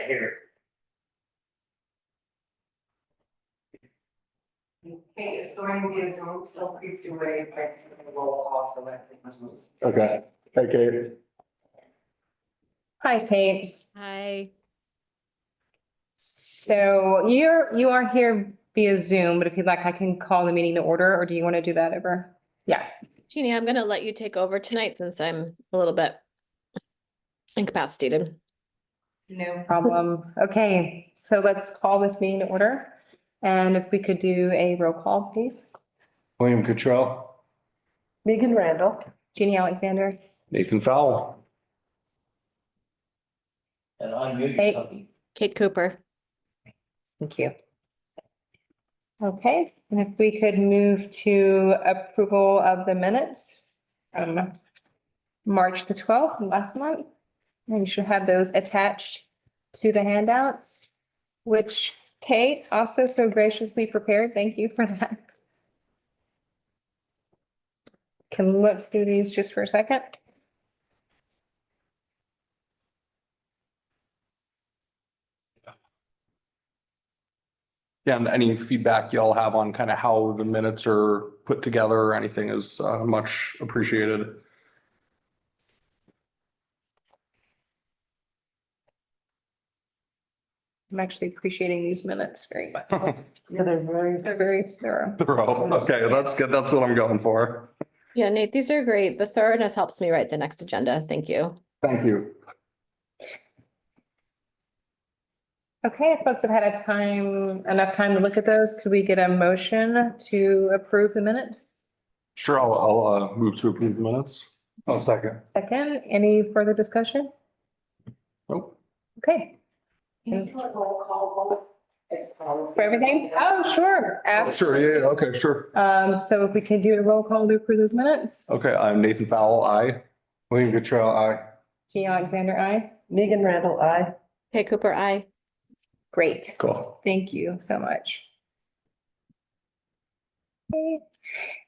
Here. Okay, it's joining via Zoom, so please do a roll call so that. Okay, hey Kate. Hi, Kate. Hi. So you are here via Zoom, but if you'd like, I can call the meeting to order, or do you want to do that over? Yeah, Jeannie, I'm gonna let you take over tonight since I'm a little bit incapacitated. no problem. Okay, so let's call this meeting to order. And if we could do a roll call, please. William Cottrell. Megan Randall. Jeannie Alexander. Nathan Fowle. And unmute Hey. yourself. Kate Cooper. Thank you. Okay, and if we could move to approval of the minutes from March the 12th, last month. And you should have those attached to the handouts, which Kate also so graciously prepared. Thank you for that. Can look through these just for a second. Yeah, and any feedback y'all have on kind of how the minutes are put together or anything is much appreciated. I'm actually appreciating these minutes very much. Yeah, They're very thorough. Bro, okay, that's good. That's what I'm going for. Yeah, Nate, these are great. The thoroughness helps me write the next agenda. Thank you. Thank you. Okay, if folks have had enough time to look at those, could we get a motion to approve the minutes? Sure, I'll move to approve the minutes. I'll second. Second, any further discussion? Nope. Okay, Can you do a roll call vote? It's policy. for everything? Oh, sure. Sure, yeah, okay, sure. So if we can do a roll call to approve those minutes? Okay, I'm Nathan Fowle, aye. William Cottrell, aye. Jean Alexander, aye. Megan Randall, aye. Kate Cooper, aye. Great. Cool. Thank you so much. Okay.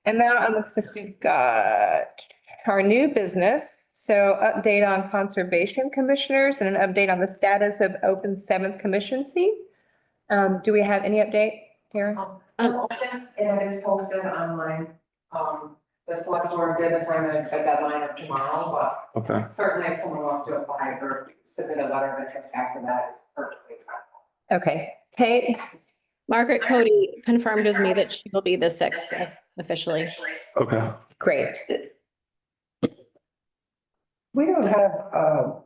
And now it looks like we've got our new business. So update on conservation commissioners and an update on the status of open seventh commission seat. Do we have any update, Tara? It's open and it is posted online. The select board did assign a deadline of tomorrow, Okay. but certainly if someone wants to apply or submit a letter of interest after that, it's perfectly acceptable. Okay, Kate, Margaret Cody confirmed with me that she will be the sixth officially. Okay. great. We don't have a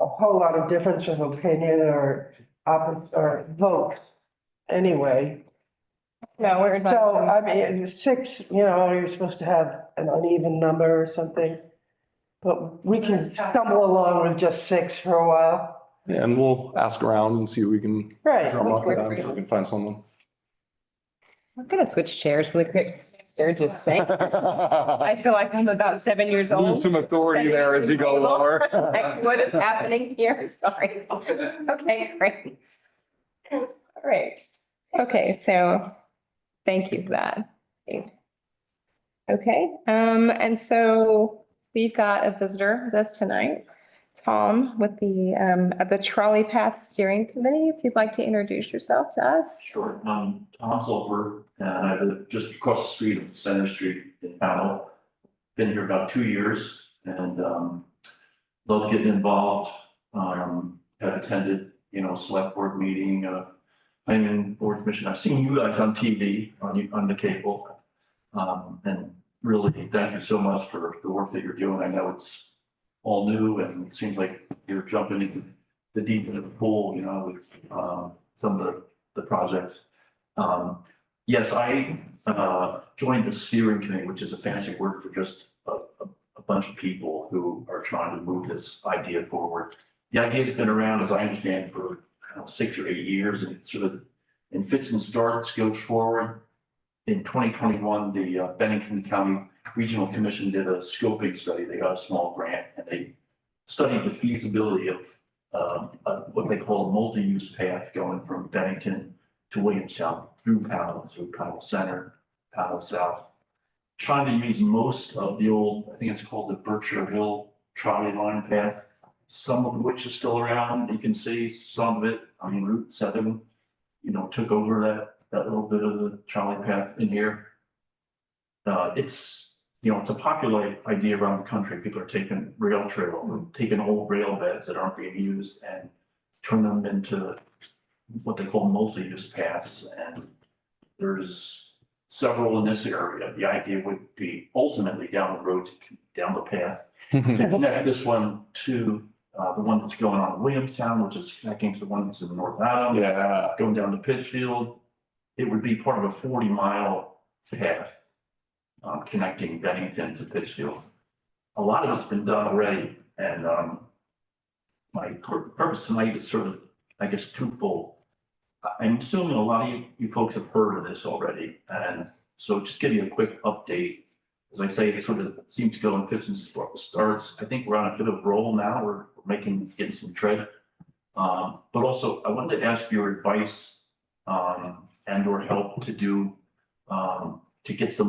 whole lot of difference of opinion or opposite or votes anyway. No, we're So, not. I mean, six, you're supposed to have an uneven number or something. But we can stumble along with just six for a while. Yeah, and we'll ask around and see if we can Right. drum up, if we can find someone. I'm gonna switch chairs really quick. They're just saying. I feel like I'm about 7 years old. Lose some authority there as you go lower. Like, what is happening here? Sorry. Okay, great. All right. Okay, so thank you for that. Okay, and so we've got a visitor with us tonight, Tom, with the Trolley Path Steering Committee. If you'd like to introduce yourself to us. Sure, I'm Tom Sulper, and I live just across the street on Center Street in Powell. Been here about 2 years and love getting involved. Have attended, select board meeting, planning board commission. I've seen you guys on TV, on the cable. And really thank you so much for the work that you're doing. I know it's all new and it seems like you're jumping into the deep end of the pool, with some of the projects. Yes, I joined the steering committee, which is a fancy word for just a bunch of people who are trying to move this idea forward. The idea's been around, as I understand, for 6 or 8 years, and it sort of in fits and starts goes forward. In 2021, the Bennington County Regional Commission did a scoping study. They got a small grant and they studied the feasibility of what they call a multi-use path going from Bennington to Williamstown through Powell Center, Powell South. Trying to use most of the old, I think it's called the Berkshire Hill trolley line path some of which is still around. You can see some of it on Route 7, took over that little bit of the trolley path in here. It's a popular idea around the country. People are taking rail trail, taking old rail beds that aren't being used and turn them into what they call multi-use paths. And there's several in this area. The idea would be ultimately down the road, down the path, to connect this one to the one that's going on in Williamstown, which is connecting to the one that's in North Adams. Yeah, Going down to Pittsfield. It would be part of a 40-mile path connecting Bennington to Pittsfield. A lot of it's been done already, and my purpose tonight is sort of, I guess, twofold. I'm assuming a lot of you folks have heard of this already, and so just give you a quick update. As I say, it sort of seems to go in fits and starts. I think we're on a bit of a roll now. We're getting some tread. But also, I wanted to ask your advice and or help to do to get a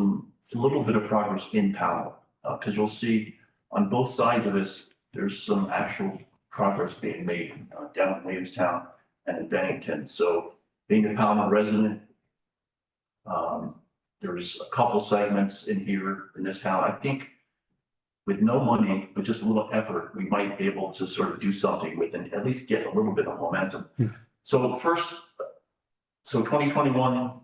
little bit of progress in Powell, because you'll see on both sides of this, there's some actual progress being made down in Williamstown and in Bennington. So being a Powell resident, there's a couple segments in here in this town. I think with no money, with just a little effort, we might be able to sort of do something with and at least get a little bit of momentum. So first, 2021,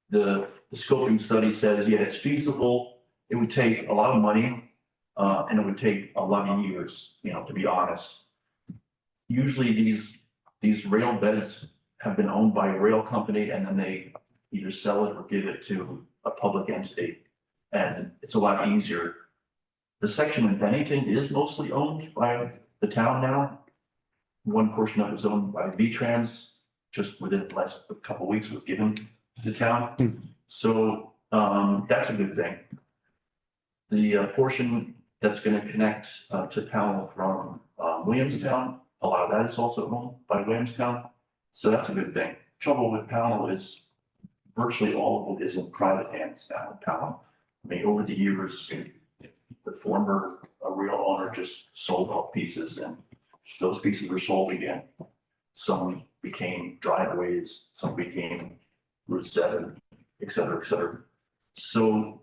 the scoping study says, yeah, it's feasible. It would take a lot of money and it would take a lot of years, to be honest. Usually these rail beds have been owned by a rail company and then they either sell it or give it to a public entity. And it's a lot easier. The section in Bennington is mostly owned by the town now. One portion of it is owned by V-Trans, just within the last couple of weeks was given to the town. So that's a good thing. The portion that's going to connect to Powell from Williamstown, a lot of that is also owned by Williamstown. So that's a good thing. Trouble with Powell is virtually all of it is in private hands now in Powell. I mean, over the years, the former real owner just sold off pieces and those pieces were sold again. Some became driveways, some became Route 7, et cetera, et cetera. So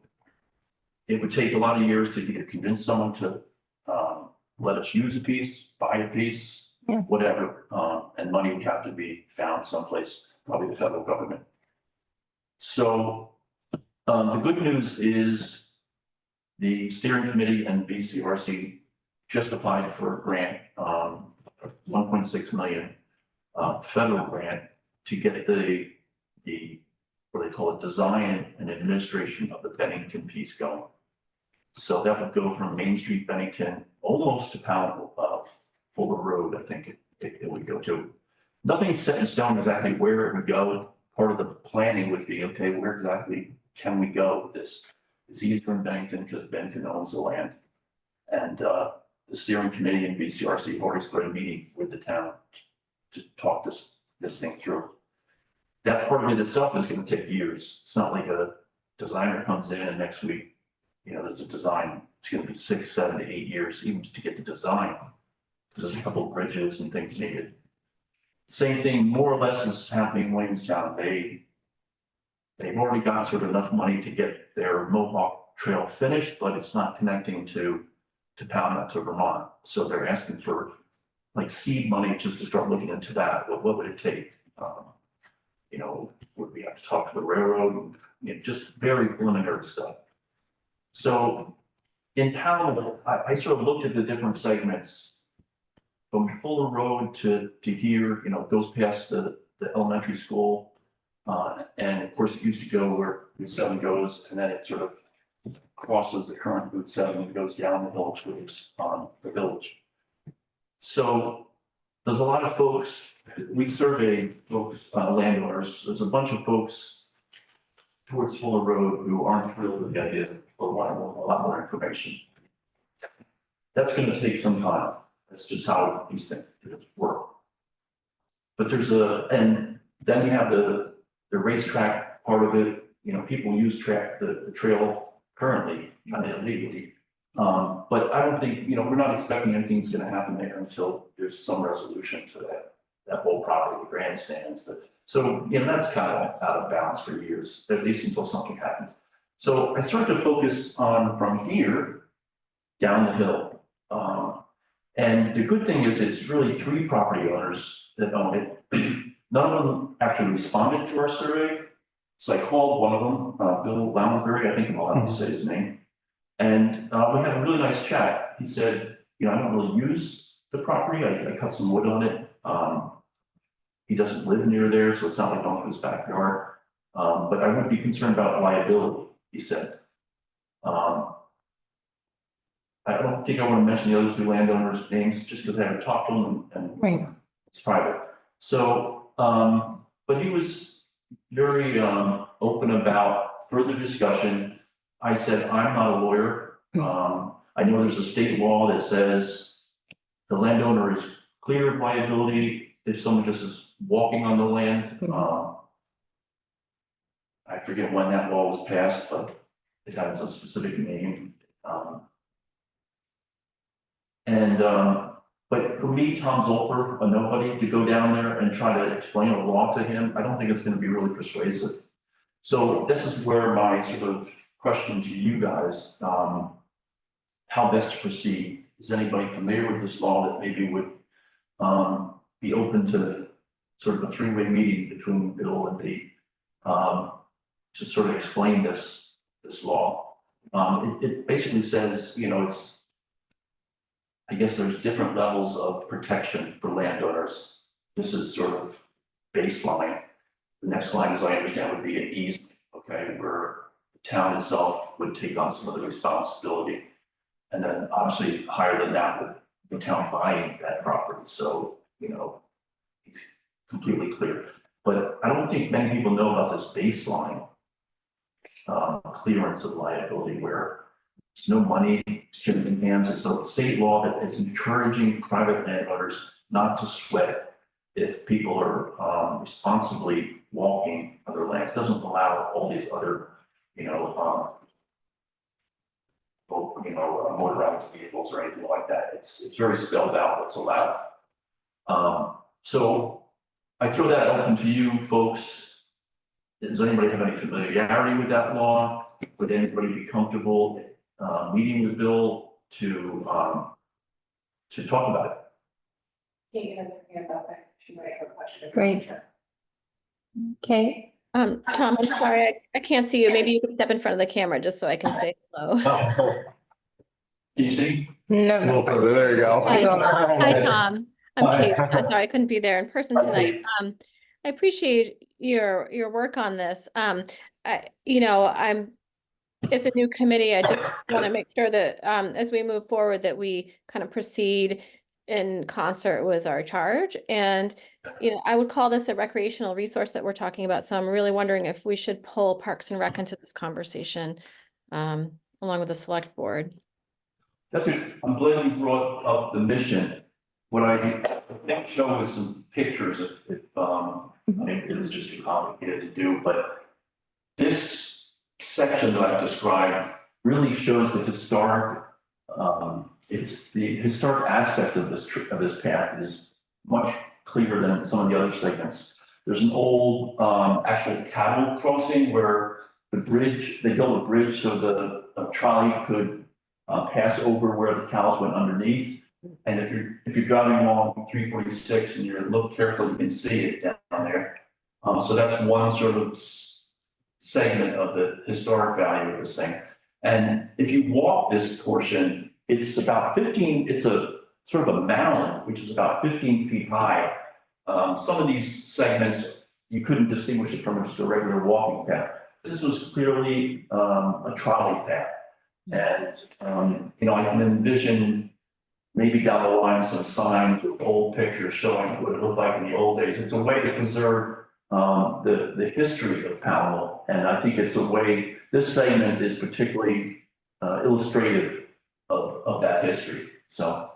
it would take a lot of years to either convince someone to let us use a piece, buy a piece, whatever, and money would have to be found someplace, probably the federal government. So the good news is the steering committee and BCRC just applied for a grant, 1.6 million federal grant to get the what they call it, design and administration of the Bennington piece going. So that would go from Main Street, Bennington, almost to Powell, Fuller Road, I think it would go to. Nothing's set in stone exactly where it would go. Part of the planning would be, okay, where exactly can we go with this? It's easier in Bennington because Bennington owns the land. And the steering committee and BCRC have already started meeting with the town to talk this thing through. That part of it itself is going to take years. It's not like a designer comes in and next week, there's a design. It's going to be 6, 7 to 8 years even to get the design because there's a couple of bridges and things needed. Same thing, more or less, is happening in Williamstown. They've already got sort of enough money to get their Mohawk Trail finished, but it's not connecting to Powell, to Vermont. So they're asking for like seed money just to start looking into that. What would it take? Would we have to talk to the railroad? Just very preliminary stuff. So in Powell, I sort of looked at the different segments from Fuller Road to here, goes past the elementary school. And of course, it used to go where Route 7 goes, and then it sort of crosses the current Route 7 and goes down the hill towards the village. So there's a lot of folks, we surveyed folks, landowners, there's a bunch of folks towards Fuller Road who aren't thrilled with the idea or want a lot more information. That's going to take some time. That's just how these things work. But and then you have the racetrack part of it. People use the trail currently, kind of illegally, But I don't think, we're not expecting anything's gonna happen there until there's some resolution to that whole property, the grandstands. So, that's kind of out of balance for years, at least until something happens. So I started to focus on from here down the hill. And the good thing is it's really 3 property owners that own it. None of them actually responded to our survey. So I called one of them, Bill Lamberberry, I think I'm allowed to say his name. And we had a really nice chat. He said, I don't really use the property. I cut some wood on it. He doesn't live near there, so it's not like on his backyard. But I would be concerned about liability, he said. I don't think I want to mention the other 2 landowners' names just because I haven't talked to them and Right. it's private. So, but he was very open about further discussion. I said, I'm not a lawyer. I know there's a state law that says the landowner is clear of liability if someone just is walking on the land. I forget when that law was passed, but it had some specific name. But for me, Tom Zolper, a nobody, to go down there and try to explain a law to him, I don't think it's going to be really persuasive. So this is where my sort of question to you guys, how best to proceed. Is anybody familiar with this law that maybe would be open to sort of a 3-way meeting between Bill and me to sort of explain this law? It basically says, I guess there's different levels of protection for landowners. This is sort of baseline. The next line, as I understand, would be an easement, okay, where the town itself would take on some of the responsibility. And then obviously higher than that would the town buying that property. So, it's completely clear. But I don't think many people know about this baseline clearance of liability where there's no money exchanging hands. It's a state law that is encouraging private landowners not to sweat if people are responsibly walking other lands. It doesn't allow all these other, motorized vehicles or anything like that. It's very spelled out what's allowed. So I throw that open to you folks. Does anybody have any familiarity with that law? Would anybody be comfortable meeting with Bill to talk about it? Kate had her hand up, she might have a question. Great. Okay. Tom, I'm sorry, I can't see you. Maybe you can step in front of the camera just so I can say hello. Oh. Can you see? No. There you go. Hi, Tom. I'm Hi. Kate. I'm sorry, I couldn't be there in person tonight. I appreciate your work on this. It's a new committee. I just want to make sure that as we move forward, that we kind of proceed in concert with our charge. And, I would call this a recreational resource that we're talking about. So I'm really wondering if we should pull Parks and Rec into this conversation along with the select board. I'm glad you brought up the mission. What I think show with some pictures if it was just too complicated to do, but this section that I've described really shows the historic, it's the historic aspect of this path is much clearer than some of the other segments. There's an old actual cattle crossing where they built a bridge so the trolley could pass over where the cows went underneath. And if you're driving along 346 and you look carefully, you can see it down there. So that's one sort of segment of the historic value of this thing. And if you walk this portion, it's about 15, it's a sort of a mound, which is about 15 feet high. Some of these segments, you couldn't distinguish it from just a regular walking path. This was clearly a trolley path. And, I can envision maybe down the line some signs with old pictures showing what it looked like in the old days. It's a way to preserve the history of Pownell. And I think it's a way, this segment is particularly illustrative of that history. So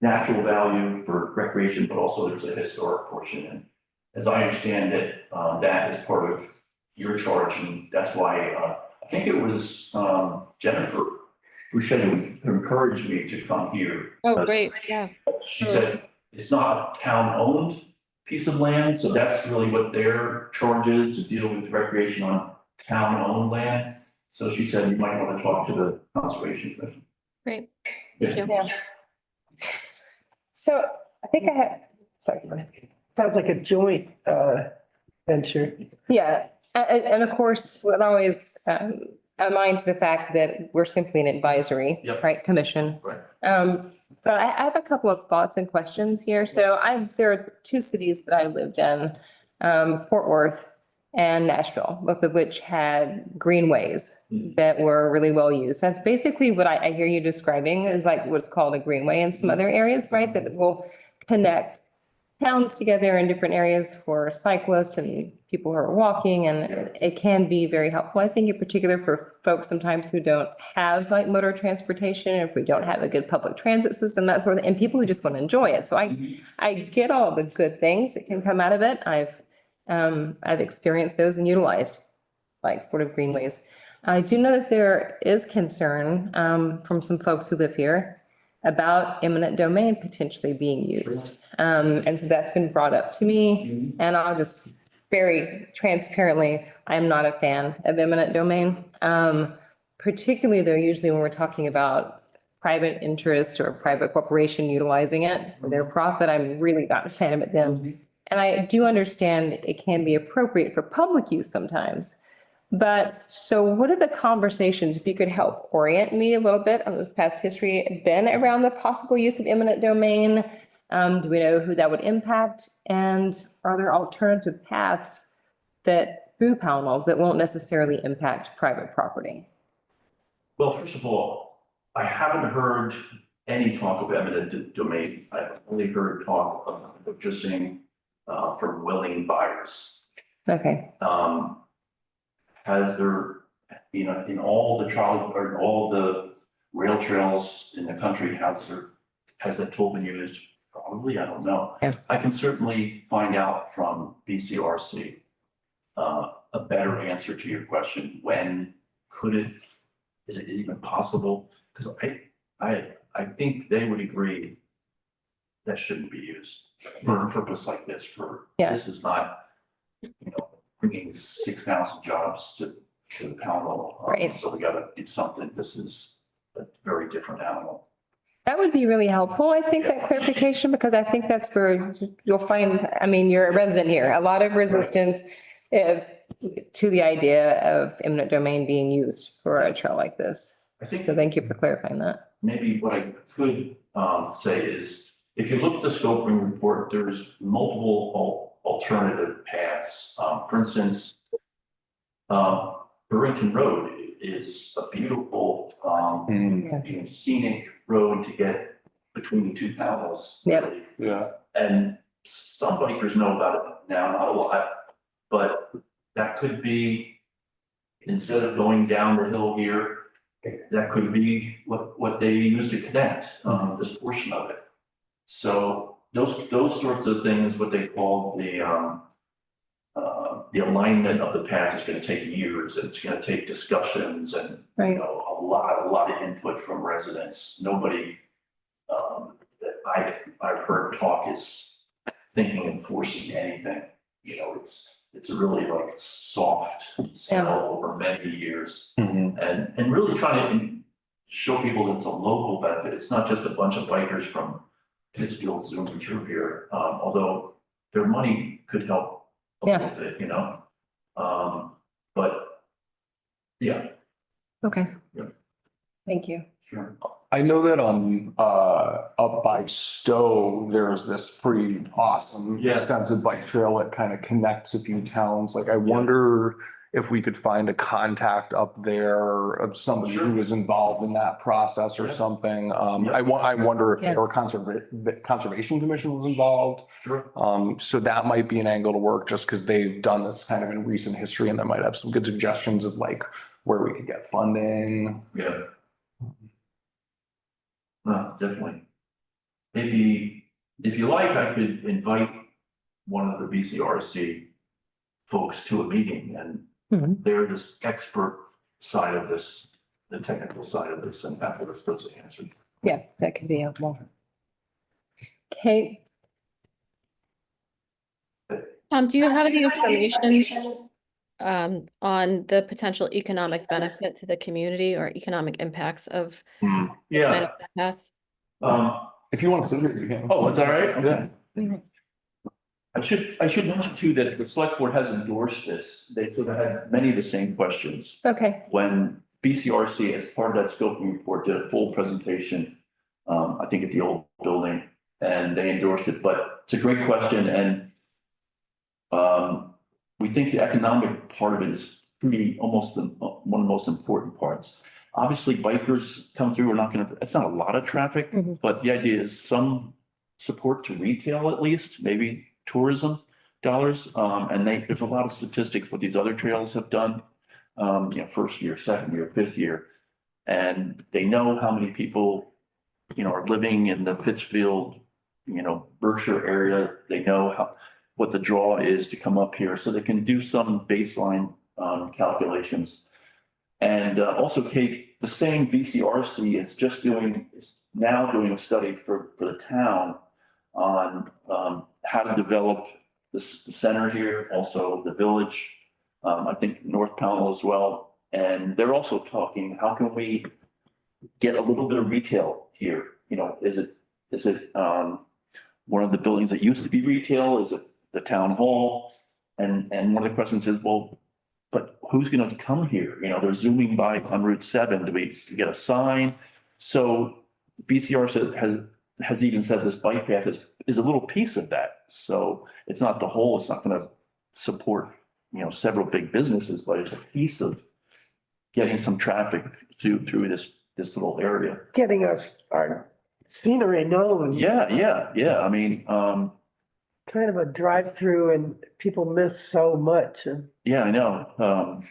natural value for recreation, but also there's a historic portion. And as I understand it, that is part of your charge. And that's why I think it was Jennifer Boucher encouraged me to come here. Oh, but great, yeah. She said it's not a town-owned piece of land, so that's really what their charge is, to deal with recreation on town-owned land. So she said you might want to talk to the conservation commission. Great. Yeah. Yeah. So I think I had, sorry. go ahead. Sounds like a joint, venture. Yeah, and of course, we'll always align to the fact that we're simply an advisory, Yep. right, commission. Right. But I have a couple of thoughts and questions here. So there are two cities that I lived in, Fort Worth and Nashville, both of which had greenways that were really well used. That's basically what I hear you describing is like what's called a greenway in some other areas, right? That will connect towns together in different areas for cyclists and people who are walking, and it can be very helpful. I think in particular for folks sometimes who don't have like motor transportation, if we don't have a good public transit system, that sort of, and people who just want to enjoy it. So I get all the good things that can come out of it. I've experienced those and utilized like sort of greenways. I do know that there is concern from some folks who live here about eminent domain potentially being used. And so that's been brought up to me, and I'll just very transparently, I'm not a fan of eminent domain. Particularly though, usually when we're talking about private interest or private corporation utilizing it for their profit, I'm really not a fan of it then. And I do understand it can be appropriate for public use sometimes. But so what are the conversations, if you could help orient me a little bit on this past history, been around the possible use of eminent domain? Do we know who that would impact? And are there alternative paths that through Pownell that won't necessarily impact private property? Well, first of all, I haven't heard any talk of eminent domain. I've only heard talk of purchasing from willing buyers. Okay, Has there, in all the or all the rail trails in the country, has that tool been used? Probably, I don't know. Yeah. I can certainly find out from BCRC a better answer to your question. When could it, is it even possible? Because I think they would agree that shouldn't be used for a purpose like this, Yeah. this is not, bringing 6,000 jobs to Pownell. Right. So we gotta do something. This is a very different animal. that would be really helpful, I think, that clarification, because I think that's where you'll find, I mean, you're a resident here, a lot of resistance to the idea of eminent domain being used for a trail like this. I think So thank you for clarifying that. maybe what I could say is, if you look at the scoping report, there's multiple alternative paths. For instance, Burrington Road is a beautiful scenic road to get between the two panels. Yep. really. Yeah. And some bikers know about it now, not a lot, but that could be, instead of going down the hill here, that could be what they use to connect, this portion of it. So those sorts of things, what they call the alignment of the path is gonna take years, it's gonna take discussions and, Right. a lot of input from residents. Nobody that I've heard talk is thinking and forcing anything. It's really like soft sell over many years. And really trying to show people that it's a local benefit. It's not just a bunch of bikers from Pittsfield zooming through here, although their money could help a little bit, but yeah, Okay. Yeah. Thank you. sure. I know that on up by Stowe, there's this pretty awesome Yeah. extensive bike trail that kind of connects a few towns. Like I wonder if we could find a contact up there of somebody who was involved in that process or Yeah. something. Yeah. I wonder if Yeah. our conservation commission was involved. Sure. So that might be an angle to work just because they've done this kind of in recent history and they might have some good suggestions of like where we could get funding. Yeah. No, definitely. Maybe, if you like, I could invite one of the BCRC folks to a meeting and Mhm. they're this expert side of this the technical side of this and after those answered. Yeah, that could be helpful. Kate, Do you have any information on the potential economic benefit to the community or economic impacts of this kind Yeah, of path? If you want to sit here, you can. oh, is that right? Okay. Mhm. I should mention too that the select board has endorsed this. They sort of had many of the same questions. okay, When BCRC, as part of that scoping report, did a full presentation, I think at the old building, and they endorsed it, but it's a great question, and we think the economic part of it is pretty, almost one of the most important parts. Obviously, bikers come through, we're not gonna, it's not a lot of traffic, Mhm. but the idea is some support to retail at least, maybe tourism dollars. And there's a lot of statistics what these other trails have done, first year, second year, fifth year. And they know how many people, are living in the Pittsfield, Berkshire area. They know what the draw is to come up here, so they can do some baseline, calculations. And also, Kate, the same VCRC is now doing a study for the town on how to develop the center here, also the village, I think North Pownell as well. And they're also talking, how can we get a little bit of retail here? Is it one of the buildings that used to be retail? Is it the town hall? And one of the questions is, well, but who's going to come here? They're zooming by on Route 7 to get a sign. So BCR has even said this bike path is a little piece of that. So it's not the whole, it's not going to support, several big businesses, but it's a piece of getting some traffic through this little area. Getting us our scenery known. Yeah. I mean, Kind of a drive-through and people miss so much and. yeah, I know.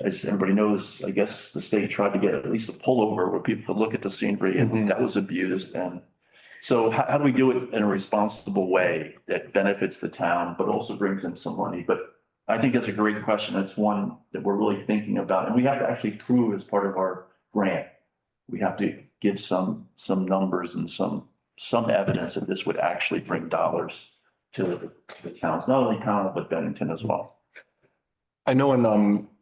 As everybody knows, I guess the state tried to get at least a pullover where people could look at the scenery, and that was abused. And so how do we do it in a responsible way that benefits the town, but also brings in some money? But I think that's a great question. It's one that we're really thinking about, and we have to actually prove as part of our grant. We have to give some numbers and some evidence that this would actually bring dollars to the towns, not only Pownell, but Bennington as well. I know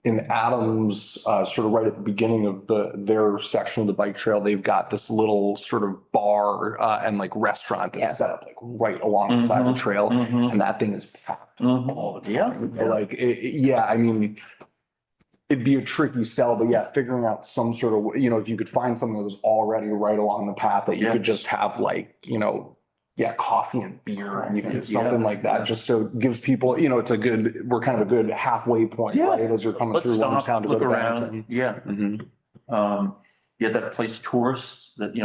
in Adams, sort of right at the beginning of their section of the bike trail, they've got this little sort of bar and like restaurant Yeah. that's set up like right alongside the trail, and that thing is packed all the time. Yeah. Like, I mean, it'd be a tricky sell, but yeah, figuring out some sort of, if you could find something that was already right along the path that you Yeah. could just have like, coffee and beer and even something like that, just so it gives people, we're kind of a good halfway point, Yeah. right? As you're coming Let's through stop, Youngstown to go look to around. Bennington. Yeah. Mhm. That place tourists, that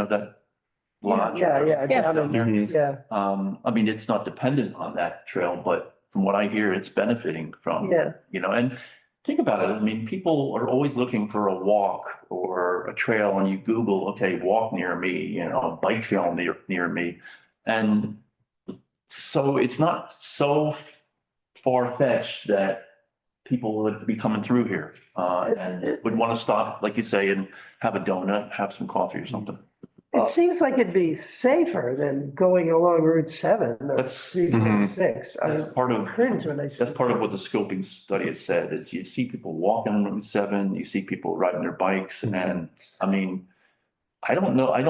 lodge. Yeah, down down there. Mhm. Yeah, I mean, it's not dependent on that trail, but from what I hear, it's benefiting from, yeah. and think about it. I mean, people are always looking for a walk or a trail, and you Google, okay, walk near me, bike trail near me. And so it's not so far-fetched that people would be coming through here, and would want to stop, like you say, and have a donut, have some coffee or something. It seems like it'd be safer than going along Route 7 or That's- 346. That's part of. cringe when I see. That's part of what the scoping study has said, is you see people walking on Route 7, you see people riding their bikes, and I mean, I don't know, I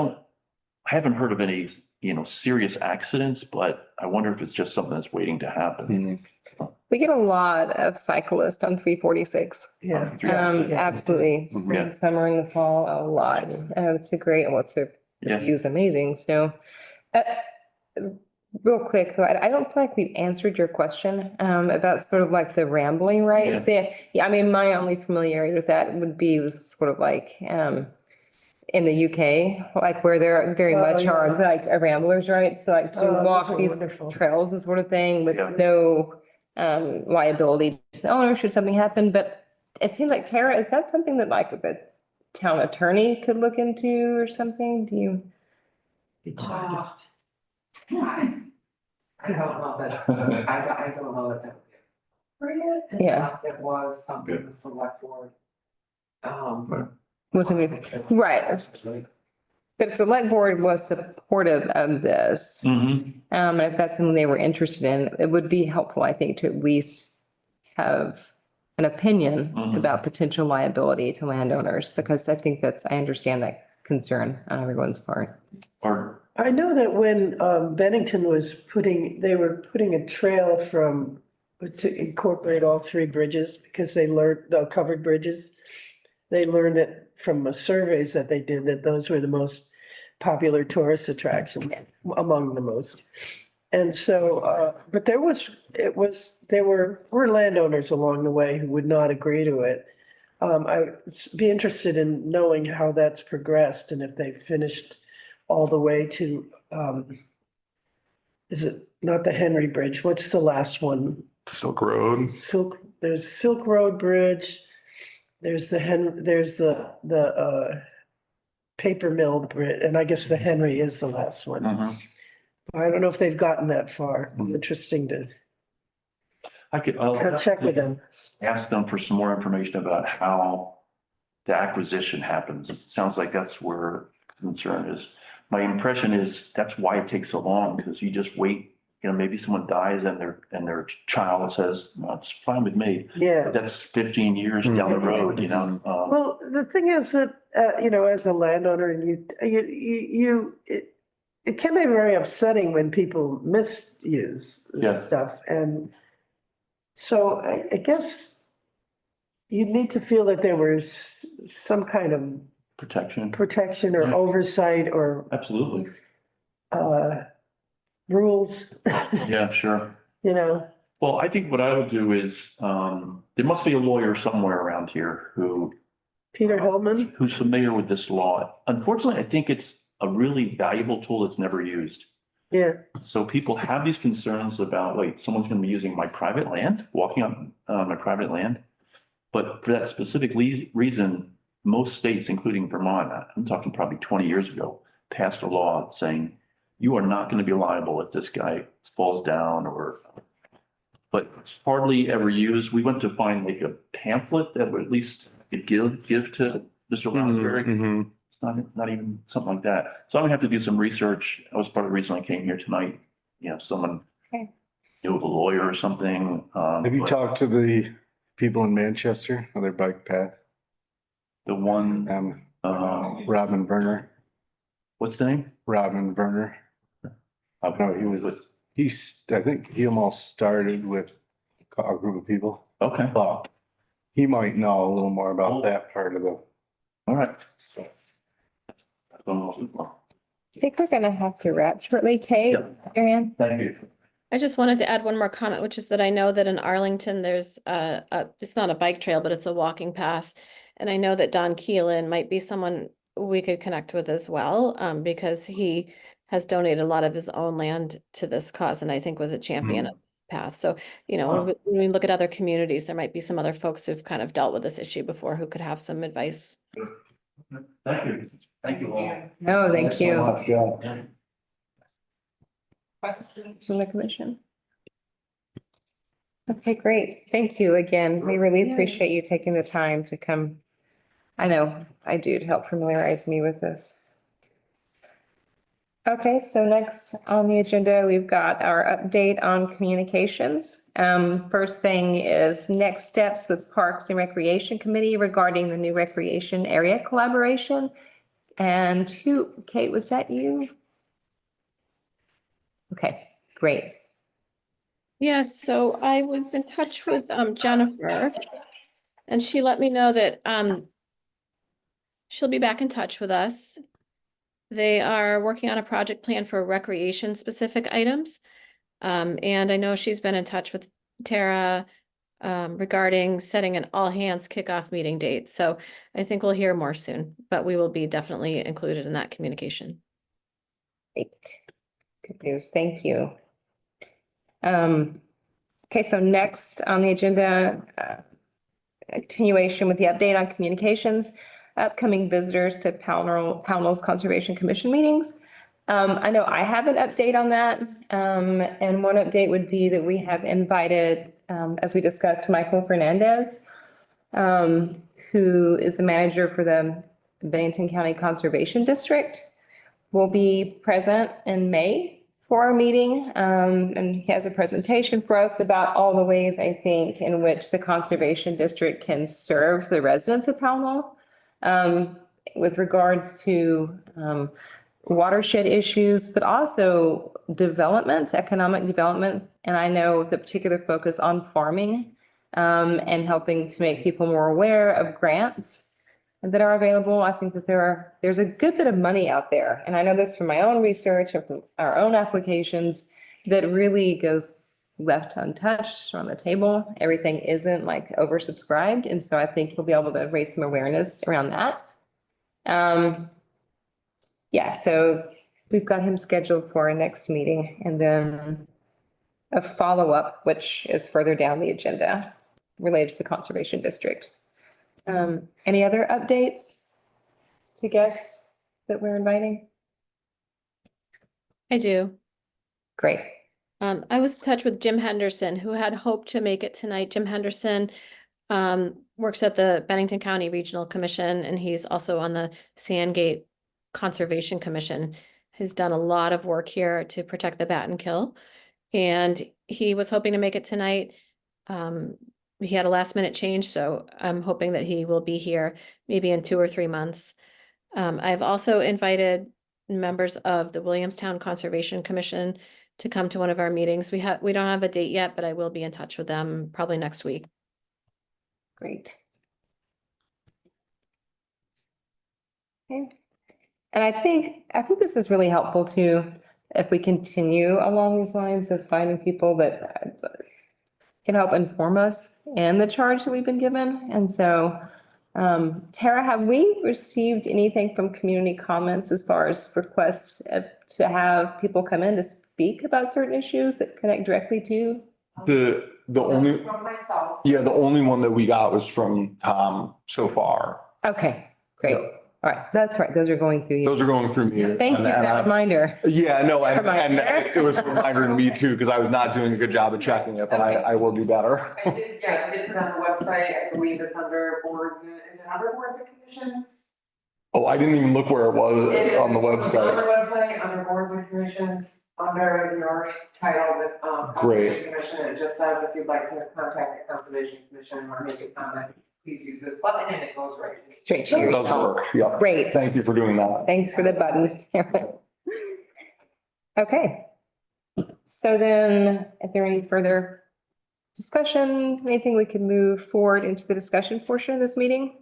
haven't heard of any, serious accidents, but I wonder if it's just something that's waiting to happen. we get a lot of cyclists on 346. Yeah. Absolutely, spring, Yeah. summer, and the fall, a lot. It's a great, the Yeah. view is amazing, so. uh, Real quick, I don't feel like we've answered your question, about sort of like the rambling rights. Yeah, I mean, my only familiarity with that would be with sort of like, in the UK, like where there very Oh, much yeah. are like a ramblers rights, so like Oh, to those walk are these wonderful. trails, this sort of thing with Yeah. no liability to the owner should something happen. But it seems like, Tara, is that something that like the town attorney could look into or something? Do you? I don't know that, I don't know that that would be appropriate Yeah. unless it was something the select board Wasn't, right. But the select board was supportive of this. If that's something they were interested in, it would be helpful, I think, to at least have an opinion about potential liability to landowners, because I think I understand that concern on everyone's part. Or, I know that when Bennington was they were putting a trail to incorporate all three bridges, because they learned, the covered bridges. They learned that from the surveys that they did, that those were the most popular tourist attractions, among the most. And so, but there were landowners along the way who would not agree to it. I'd be interested in knowing how that's progressed and if they've finished all the way to, is it not the Henry Bridge? What's the last one? Silk Road. There's Silk Road Bridge. There's the Paper Mill Bridge, and I guess the Henry is the last one. I don't know if they've gotten that far. Interesting to I'll check with them. ask them for some more information about how the acquisition happens. It sounds like that's where the concern is. My impression is that's why it takes so long, because you just wait, maybe someone dies and their child says, well, it's fine with me. Yeah. That's 15 years down the road, Well, the thing is that, as a landowner, it can be very upsetting when people misuse Yeah. this stuff. And so I guess you need to feel that there was some kind of protection. protection or Yeah. oversight or Absolutely. rules, Yeah, sure. Well, I think what I would do is, there must be a lawyer somewhere around here Peter Hillman. who's familiar with this law. Unfortunately, I think it's a really valuable tool that's never used. Yeah, So people have these concerns about, wait, someone's gonna be using my private land, walking on my private land. But for that specific reason, most states, including Vermont, I'm talking probably 20 years ago, passed a law saying you are not gonna be liable if this guy falls down but it's hardly ever used. We went to find like a pamphlet that would at least give to Mr. Lounsbury. Not even something like that. So I'm gonna have to do some research. That was part of the reason I came here tonight. Someone Okay. knew of a lawyer or something. Have you but talked to the people in Manchester on their bike path? The one, Robin Werner, what's the name? Robin Werner. No, I think he almost started with a group of people, Okay, but he might know a little more about that part of the, all right. so. I think we're gonna have to wrap shortly. Kate, Ariane? Thank you. I just wanted to add one more comment, which is that I know that in Arlington, there's it's not a bike trail, but it's a walking path. And I know that Don Keelan might be someone we could connect with as well, because he has donated a lot of his own land to this cause and I think was a champion of this path. So, when we look at other communities, there might be some other folks who've kind of dealt with this issue before who could have some advice. Thank you. Thank you all. No, thank Thanks so you. much, yeah. Yeah. From the commission. Okay, great. Thank you again. We really appreciate you taking the time to come. I know I do, to help familiarize me with this. Okay, so next on the agenda, we've got our update on communications. First thing is next steps with Parks and Recreation Committee regarding the new recreation area collaboration. And Kate, was that you? Okay, great. Yes, so I was in touch with Jennifer and she let me know that she'll be back in touch with us. They are working on a project plan for recreation specific items. And I know she's been in touch with Tara regarding setting an all hands kickoff meeting date. So I think we'll hear more soon, but we will be definitely included in that communication. Great. Good news. Thank you. Okay, so next on the agenda, continuation with the update on communications, upcoming visitors to Pownell's Conservation Commission meetings. I know I have an update on that. And one update would be that we have invited, as we discussed, Michael Fernandez. who is the manager for the Bennington County Conservation District, will be present in May for our meeting. And he has a presentation for us about all the ways, I think, in which the Conservation District can serve the residents of Pownell with regards to watershed issues, but also development, economic development. And I know the particular focus on farming and helping to make people more aware of grants that are available. I think that there's a good bit of money out there. And I know this from my own research and from our own applications that really goes left untouched or on the table. Everything isn't like oversubscribed. And so I think we'll be able to raise some awareness around that. Yeah, so we've got him scheduled for our next meeting and then a follow-up, which is further down the agenda related to the Conservation District. Any other updates to guests that we're inviting? I do. Great. I was in touch with Jim Henderson, who had hoped to make it tonight. Jim Henderson works at the Bennington County Regional Commission, and he's also on the Sandgate Conservation Commission. He's done a lot of work here to protect the Battenkill, and he was hoping to make it tonight. He had a last minute change, so I'm hoping that he will be here maybe in 2 or 3 months. I've also invited members of the Williamstown Conservation Commission to come to one of our meetings. We don't have a date yet, but I will be in touch with them probably next week. Great. Okay. And I think this is really helpful too, if we continue along these lines of finding people that can help inform us in the charge that we've been given. And so, Tara, have we received anything from community comments as far as requests to have people come in to speak about certain issues that connect directly to? The only, From myself. yeah, the only one that we got was from Tom so far. Okay, great. Yeah. All right, that's right. Those are going through you. Those are going through me. Thank you for And that I- reminder. Yeah, no, and Reminder. it was a reminder to me too, because I was not doing a good job of checking it, but I will do better. I did put on the website, I believe it's under boards, is it under boards and commissions? Oh, I didn't even look where it was on the It's on the website. website, under boards and commissions, under your title, the Conservation Commission, it just says if you'd like to contact the Conservation Commission or make a comment, please use this button and it goes right to you. Straight to It your. does work, yeah. Great. Thank you for doing that. Thanks for the button. Okay. So then, if there are any further discussion, anything we can move forward into the discussion portion of this meeting?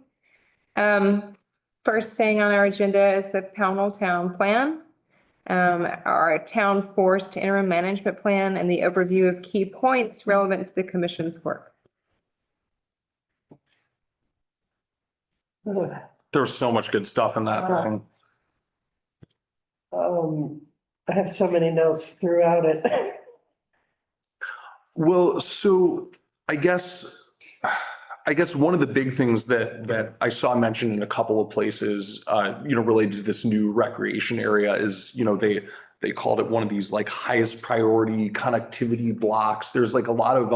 First thing on our agenda is the Pownell Town Plan, our Town Forest Interim Management Plan, and the overview of key points relevant to the commission's work. There's so much good stuff in that thing. I have so many notes throughout it. Well, so I guess one of the big things that I saw mentioned in a couple of places, related to this new recreation area is, they called it one of these like highest priority connectivity blocks. There's like a lot of,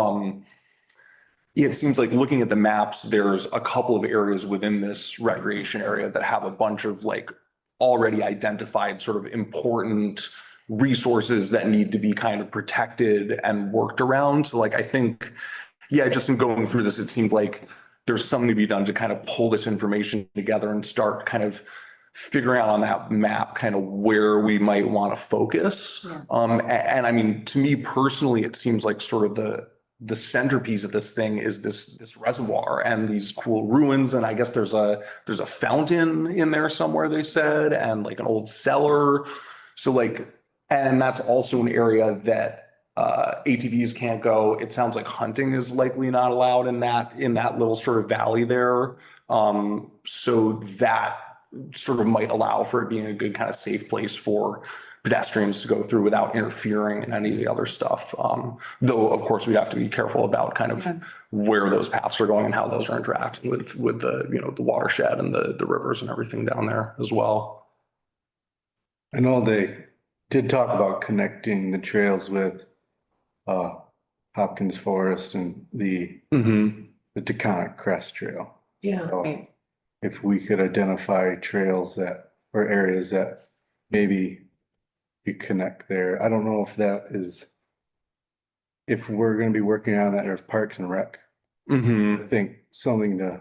it seems like looking at the maps, there's a couple of areas within this recreation area that have a bunch of like already identified sort of important resources that need to be kind of protected and worked around. So like, I think, just in going through this, it seemed like there's something to be done to kind of pull this information together and start kind of figuring out on that map kind of where we might want to focus. And I mean, to me personally, it seems like sort of the centerpiece of this thing is this reservoir and these cool ruins. And I guess there's a fountain in there somewhere, they said, and like an old cellar. So like, and that's also an area that ATVs can't go. It sounds like hunting is likely not allowed in that little sort of valley there. So that sort of might allow for it being a good kind of safe place for pedestrians to go through without interfering in any of the other stuff. Though, of course, we have to be careful about kind of where those paths are going and how those are interacting with the watershed and the rivers and everything down there as well. I know they did talk about connecting the trails with Hopkins Forest and the Taconic Crest Trail. Yeah. So if we could identify trails that, or areas that maybe you connect there, I don't know if that is, if we're gonna be working on that or if Parks and Rec, I think something to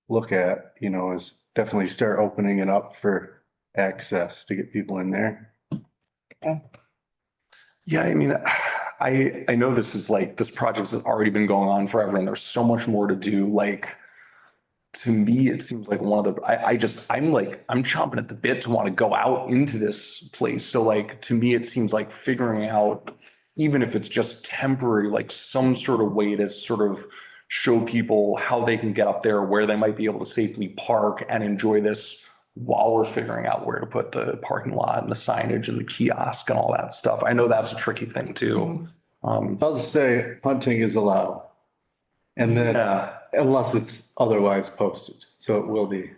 look at, you know, is definitely start opening it up for access to get people in there. Yeah, I mean, I know this is like, this project has already been going on forever and there's so much more to do. Like, to me, it seems like one of the, I'm chomping at the bit to want to go out into this place. So like, to me, it seems like figuring out, even if it's just temporary, like some sort of way to sort of show people how they can get up there, where they might be able to safely park and enjoy this while we're figuring out where to put the parking lot and the signage and the kiosk and all that stuff. I know that's a tricky thing too. I'll just say hunting is allowed. And then, Yeah, unless it's otherwise posted, so it will be.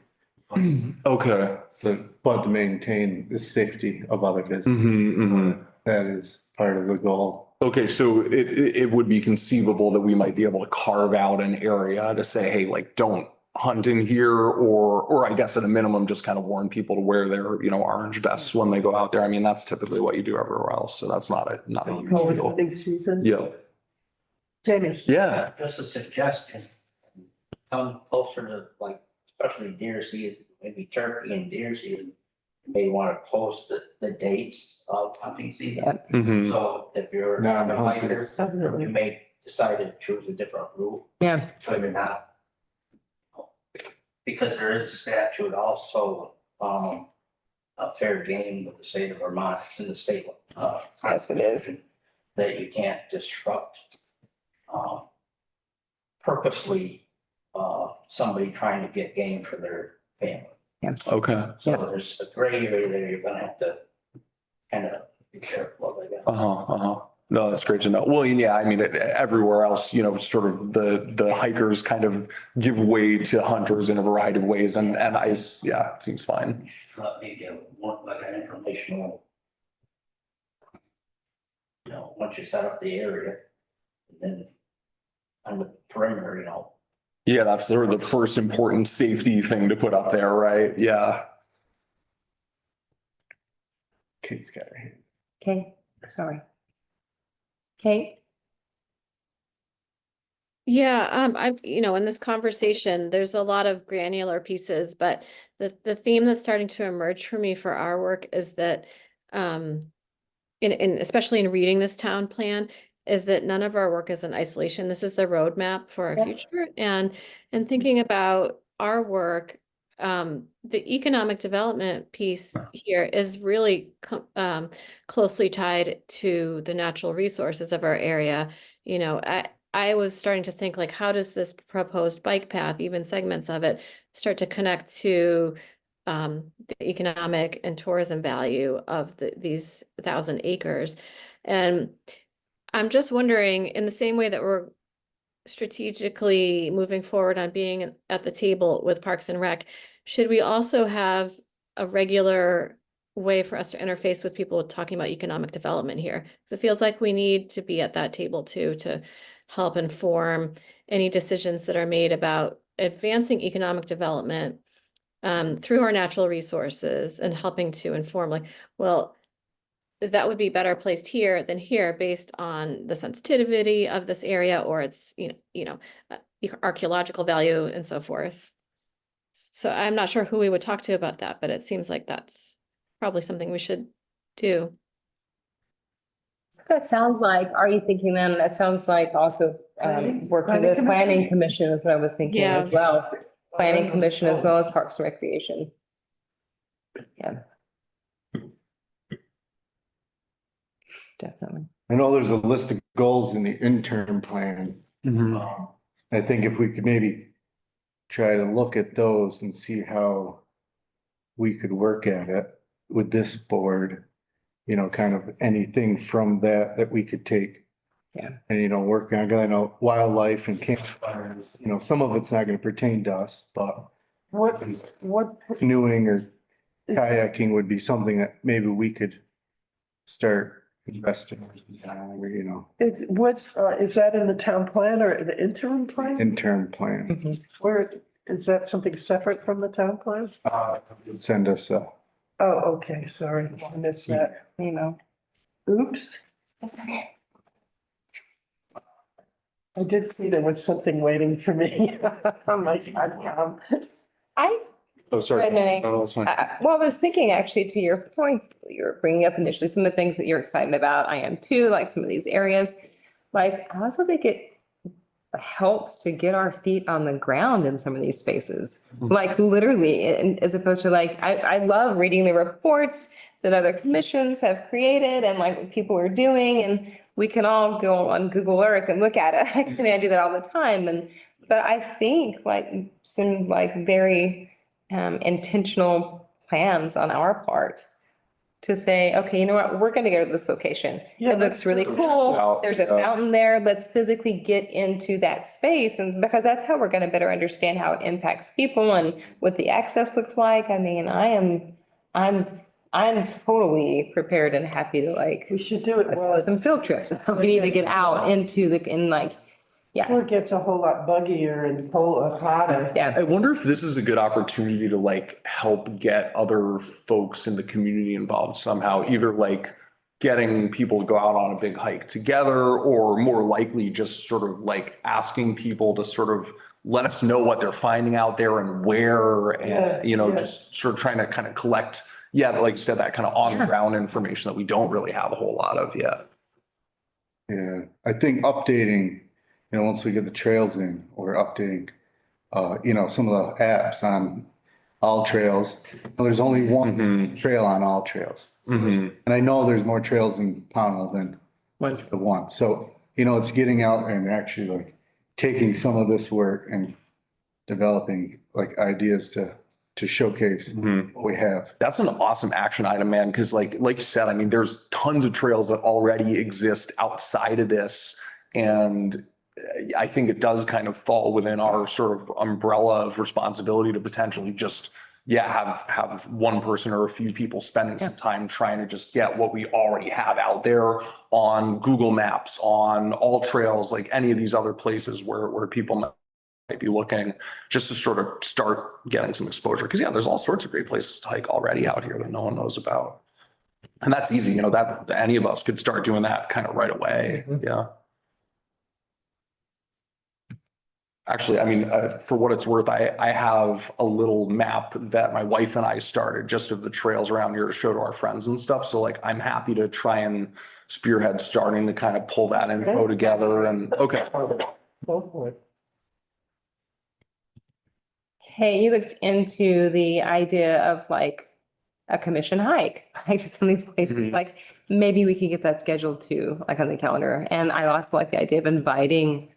okay. So, but to maintain the safety of other Mhm, businesses, mhm. that is part of the goal. Okay, so it would be conceivable that we might be able to carve out an area to say, hey, like, don't hunt in here, or I guess at a minimum, just kind of warn people to wear their, you know, orange vests when they go out there. I mean, that's typically what you do everywhere else, so that's not a huge Forward deal. hunting season. Yeah, Jamie. yeah, Just a suggestion, come closer to like, especially deer season, maybe turkey and deer season. You may want to post the dates of hunting season. mhm, So if you're No, a no, hiker, you Definitely. may decide to choose a different route, Yeah, so you're not. Because there is a statute also, a fair game with the state of Vermont, it's in the state. Yes, it is. That you can't disrupt, purposely, somebody trying to get game for their family. okay, So there's a gray area there, you're gonna have to kind of be careful of, I guess. uh-huh. No, that's great to know. Well, yeah, I mean, everywhere else, you know, sort of the hikers kind of give way to hunters in a variety of ways, and yeah, it seems fine. Let me give one, like an informational. You know, once you set up the area, then on the perimeter, you know, Yeah, that's sort of the first important safety thing to put up there, right? Yeah. Kate's got her hand. okay, sorry. Kate? Yeah, in this conversation, there's a lot of granular pieces, but the theme that's starting to emerge for me for our work is that, especially in reading this town plan, is that none of our work is in isolation. This is the roadmap for our Yeah. future, and thinking about our work, the economic development piece here is really closely tied to the natural resources of our area. You know, I was starting to think, like, how does this proposed bike path, even segments of it, start to connect to the economic and tourism value of these 1,000 acres? And I'm just wondering, in the same way that we're strategically moving forward on being at the table with Parks and Rec, should we also have a regular way for us to interface with people talking about economic development here? It feels like we need to be at that table too, to help inform any decisions that are made about advancing economic development through our natural resources, and helping to inform, like, well, that would be better placed here than here based on the sensitivity of this area, or its, archaeological value and so forth. So I'm not sure who we would talk to about that, but it seems like that's probably something we should do. So that sounds like, are you thinking then, that sounds like also working with planning commission is what I was thinking Yeah. as well. Planning commission as well as Parks and Recreation. Yeah. Definitely. I know there's a list of goals in the interim plan. I think if we could maybe try to look at those and see how we could work at it with this board, you know, kind of anything from that we could take. Yeah. And, you know, working on, I know wildlife and campfires, you know, some of it's not gonna pertain to us, but What canoeing or kayaking would be something that maybe we could start investing in, or, you know, is that in the town plan or the interim plan? interim plan. Where, Is that something separate from the town plan? Send us a. Oh, okay, sorry, I missed that. You know. Oops, That's okay. I did see there was something waiting for me on my time. I Oh, sorry. Wait a minute. No, that's fine. Well, I was thinking actually to your point, you were bringing up initially some of the things that you're excited about. I am too, like some of these areas. Like, I also think it helps to get our feet on the ground in some of these spaces. Like literally, and as opposed to like, I love reading the reports that other commissions have created and like what people are doing. And we can all go on Google Earth and look at it. I mean, I do that all the time. But I think like some like very intentional plans on our part to say, okay, you know what, we're gonna go to this location. Yeah, It looks really that's cool. cool. There's a Yeah. fountain there. Let's physically get into that space. And because that's how we're gonna better understand how it impacts people and what the access looks like. I mean, I'm totally prepared and happy to like We should do it while some field trips. We need to get out into before it gets a whole lot buggier and hotter. yeah. I wonder if this is a good opportunity to like help get other folks in the community involved somehow, either like getting people to go out on a big hike together, or more likely just sort of like asking people to sort of let us know what they're finding out there and where, Yeah, and, you know, yeah. just sort of trying to kind of collect, yeah, like you said, that kind of on the ground information that we don't really have a whole lot of yet. Yeah, I think updating, you know, once we get the trails in, or updating, you know, some of the apps on All Trails. There's only one trail on All Trails. Mm-hmm. And I know there's more trails in Pownell than Once the one. So, you know, it's getting out and actually like taking some of this work and developing like ideas to showcase what we have. That's an awesome action item, man, because like you said, I mean, there's tons of trails that already exist outside of this. And I think it does kind of fall within our sort of umbrella of responsibility to potentially just, have one person or a few people spending some time trying to just get what we already have out there on Google Maps, on All Trails, like any of these other places where people might be looking, just to sort of start getting some exposure. Because there's all sorts of great places to hike already out here that no one knows about. And that's easy, you know, that any of us could start doing that kind of right away. Yeah. Actually, I mean, for what it's worth, I have a little map that my wife and I started just of the trails around here to show to our friends and stuff. So like, I'm happy to try and spearhead starting to kind of pull that info together and, okay. Go for it. Okay, you looked into the idea of like a commission hike, like to some of these places, like maybe we could get that scheduled too, like on the calendar. And I also like the idea of inviting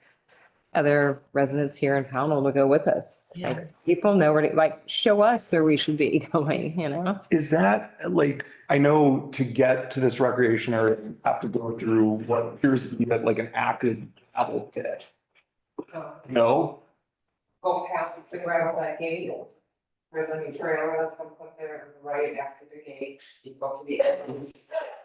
other residents here in Pownell to go with us. Like people know where to, like, show us where we should be going, you know? Is that like, I know to get to this recreation area, you have to go through what appears to be like an active gravel pit. No? Go past the gravel that gate. There's a new trail that's gonna put there right after the gate. You go to the end.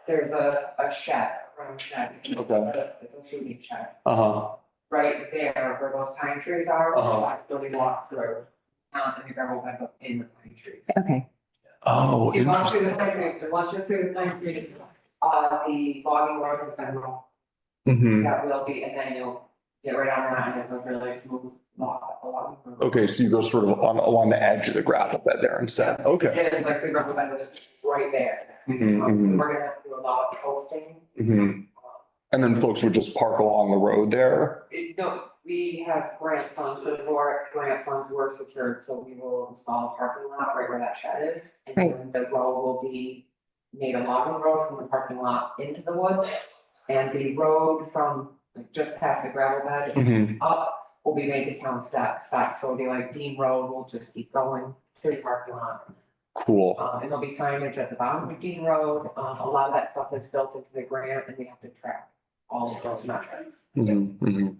There's a shed, a round shed. Okay. It's a shooting shed. Uh-huh. Right there where those pine trees are, that's the walk through. Not in the gravel bed, but in the pine trees. Okay. Oh, You walk through interesting. the pine trees, but once you're through the pine trees, the logging road has been rolled. Mhm. That will be, and then you'll get right on that, and it's a really smooth walk along the road. Okay, so you go sort of along the edge of the gravel bed there instead. Okay. It is like the gravel bed is right there. Mhm, So mhm, we're gonna have to do a lot of posting. mhm. And then folks would just park along the road there? No, we have grant funds, so grant funds were secured, so we will install a parking lot right where that shed is. And then the road will be made a logging road from the parking lot into the woods. And the road from like just past the gravel bed Mhm. up will be made to town stack, so it'll be like Dean Road will just keep going to the parking lot. Cool. And there'll be signage at the bottom of Dean Road, a lot of that stuff is built into the grant and we have to track all of those metrics. Mhm, mhm.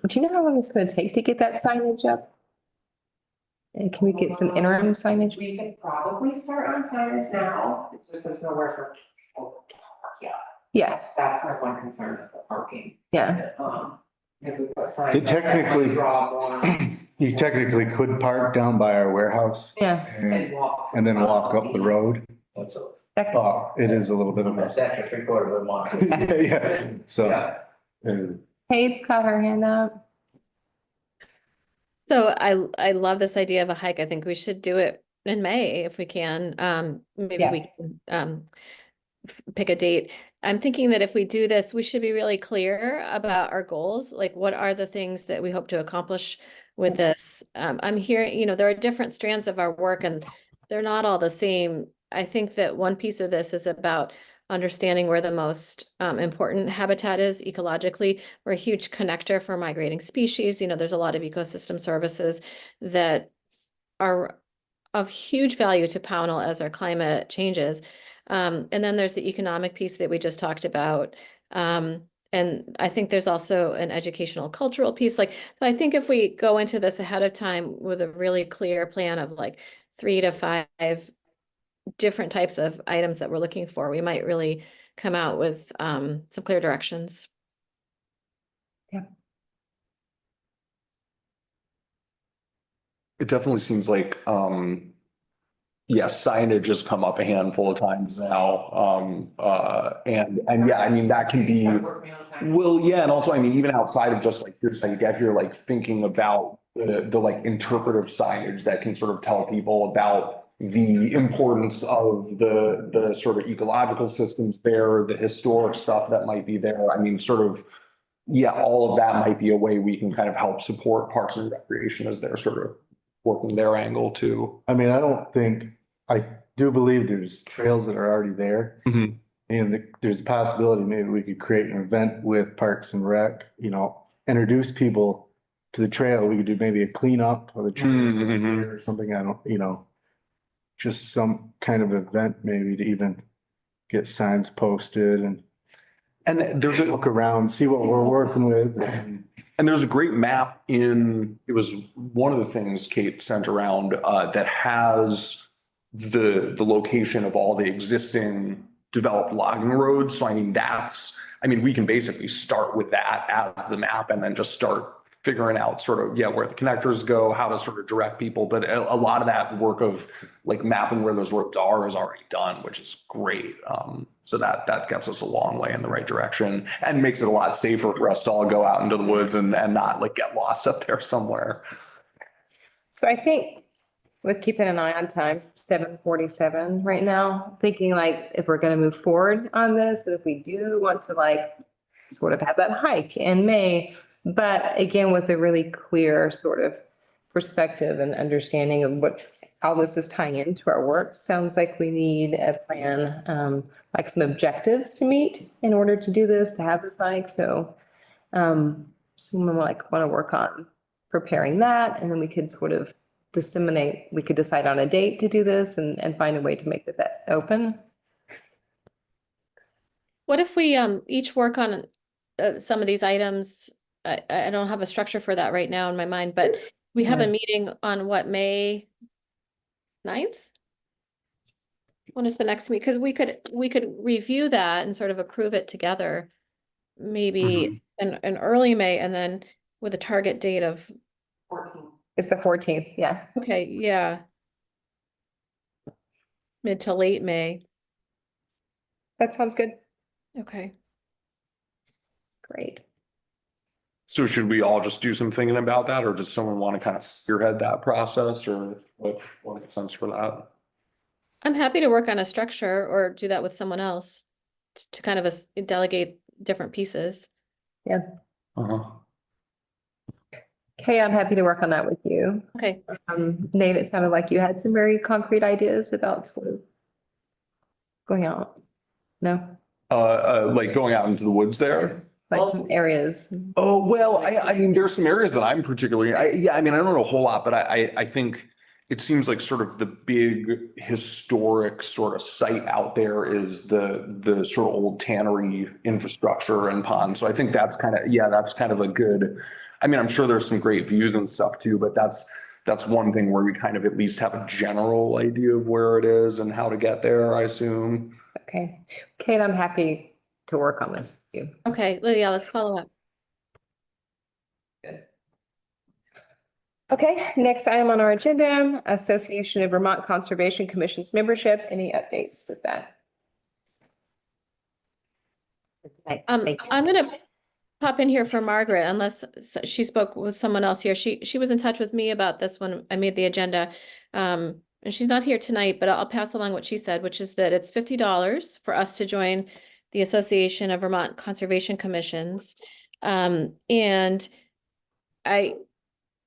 Do you know how long it's gonna take to get that signage up? And can we get some interim signage? We can probably start on signage now, it's just there's nowhere for people to park yet. Yes, That's my one concern is the parking. yeah. If we put signs. It technically- Draw more You technically could park down by our warehouse Yeah. And and, walk. and then walk up the road. That's a, Oh, it is a little bit of that's a. extra 3/4 of a mile. Yeah, so, Yeah. Kate's got her hand up. So I love this idea of a hike. I think we should do it in May if we can. Maybe Yeah. we can pick a date. I'm thinking that if we do this, we should be really clear about our goals. Like, what are the things that we hope to accomplish with this? I'm hearing, there are different strands of our work and they're not all the same. I think that one piece of this is about understanding where the most important habitat is ecologically. We're a huge connector for migrating species. There's a lot of ecosystem services that are of huge value to Pownell as our climate changes. And then there's the economic piece that we just talked about. And I think there's also an educational cultural piece. Like, so I think if we go into this ahead of time with a really clear plan of like 3 to 5 different types of items that we're looking for, we might really come out with some clear directions. It definitely seems like, yes, signage has come up a handful of times now. And yeah, I mean, that can be, Start working on that. well, yeah, and also, I mean, even outside of just like, here's how you get here, like thinking about the like interpretive signage that can sort of tell people about the importance of the sort of ecological systems there, the historic stuff that might be there. I mean, sort of, yeah, all of that might be a way we can kind of help support Parks and Recreation as they're sort of working their angle too. I mean, I do believe there's trails that are already there. Mhm. And there's a possibility maybe we could create an event with Parks and Rec, introduce people to the trail. We could do maybe a cleanup of the trail this Mhm. year or something. I don't, just some kind of event maybe to even get signs posted and And there's a, look around, see what we're working with. and there's a great map it was one of the things Kate sent around, that has the location of all the existing developed logging roads. So I mean, we can basically start with that as the map and then just start figuring out sort of, yeah, where the connectors go, how to sort of direct people. But a lot of that work of like mapping where those roads are is already done, which is great. So that gets us a long way in the right direction and makes it a lot safer for us to all go out into the woods and not like get lost up there somewhere. So I think with keeping an eye on time, 7:47 right now, thinking like if we're gonna move forward on this, that if we do want to like sort of have that hike in May, but again, with a really clear sort of perspective and understanding of how this is tying into our work, sounds like we need a plan, like some objectives to meet in order to do this, to have this hike. So someone like want to work on preparing that, and then we could sort of we could decide on a date to do this and find a way to make that open. What if we each work on some of these items? I don't have a structure for that right now in my mind, but we have a Yeah. meeting on what, May 9th? When is the next meet? Because we could review that and sort of approve it together. Maybe in early May and then with a target date of, 14. It's the 14th, yeah. okay, yeah. Mid to late May. That sounds good. Okay. Great. So should we all just do some thinking about that, or does someone want to kind of spearhead that process, or what makes sense for that? I'm happy to work on a structure or do that with someone else to kind of delegate different pieces. Uh-huh. Okay, I'm happy to work on that with you. Okay. Nate, it sounded like you had some very concrete ideas about sort of going out. No, Like going out into the woods there? like some areas. Oh, well, I mean, there's some areas that I'm particularly, I mean, I don't know a whole lot, but I think it seems like sort of the big historic sort of site out there is the sort of old tannery infrastructure and pond. So I think that's kind of a good, I mean, I'm sure there's some great views and stuff too, but that's one thing where we kind of at least have a general idea of where it is and how to get there, I assume. Okay. Kate, I'm happy to work on this with you. Okay, yeah, let's follow up. Okay, next item on our agenda, Association of Vermont Conservation Commission's membership. Any updates with that? I'm gonna pop in here for Margaret unless she spoke with someone else here. She was in touch with me about this when I made the agenda. And she's not here tonight, but I'll pass along what she said, which is that it's $50 for us to join the Association of Vermont Conservation Commissions. And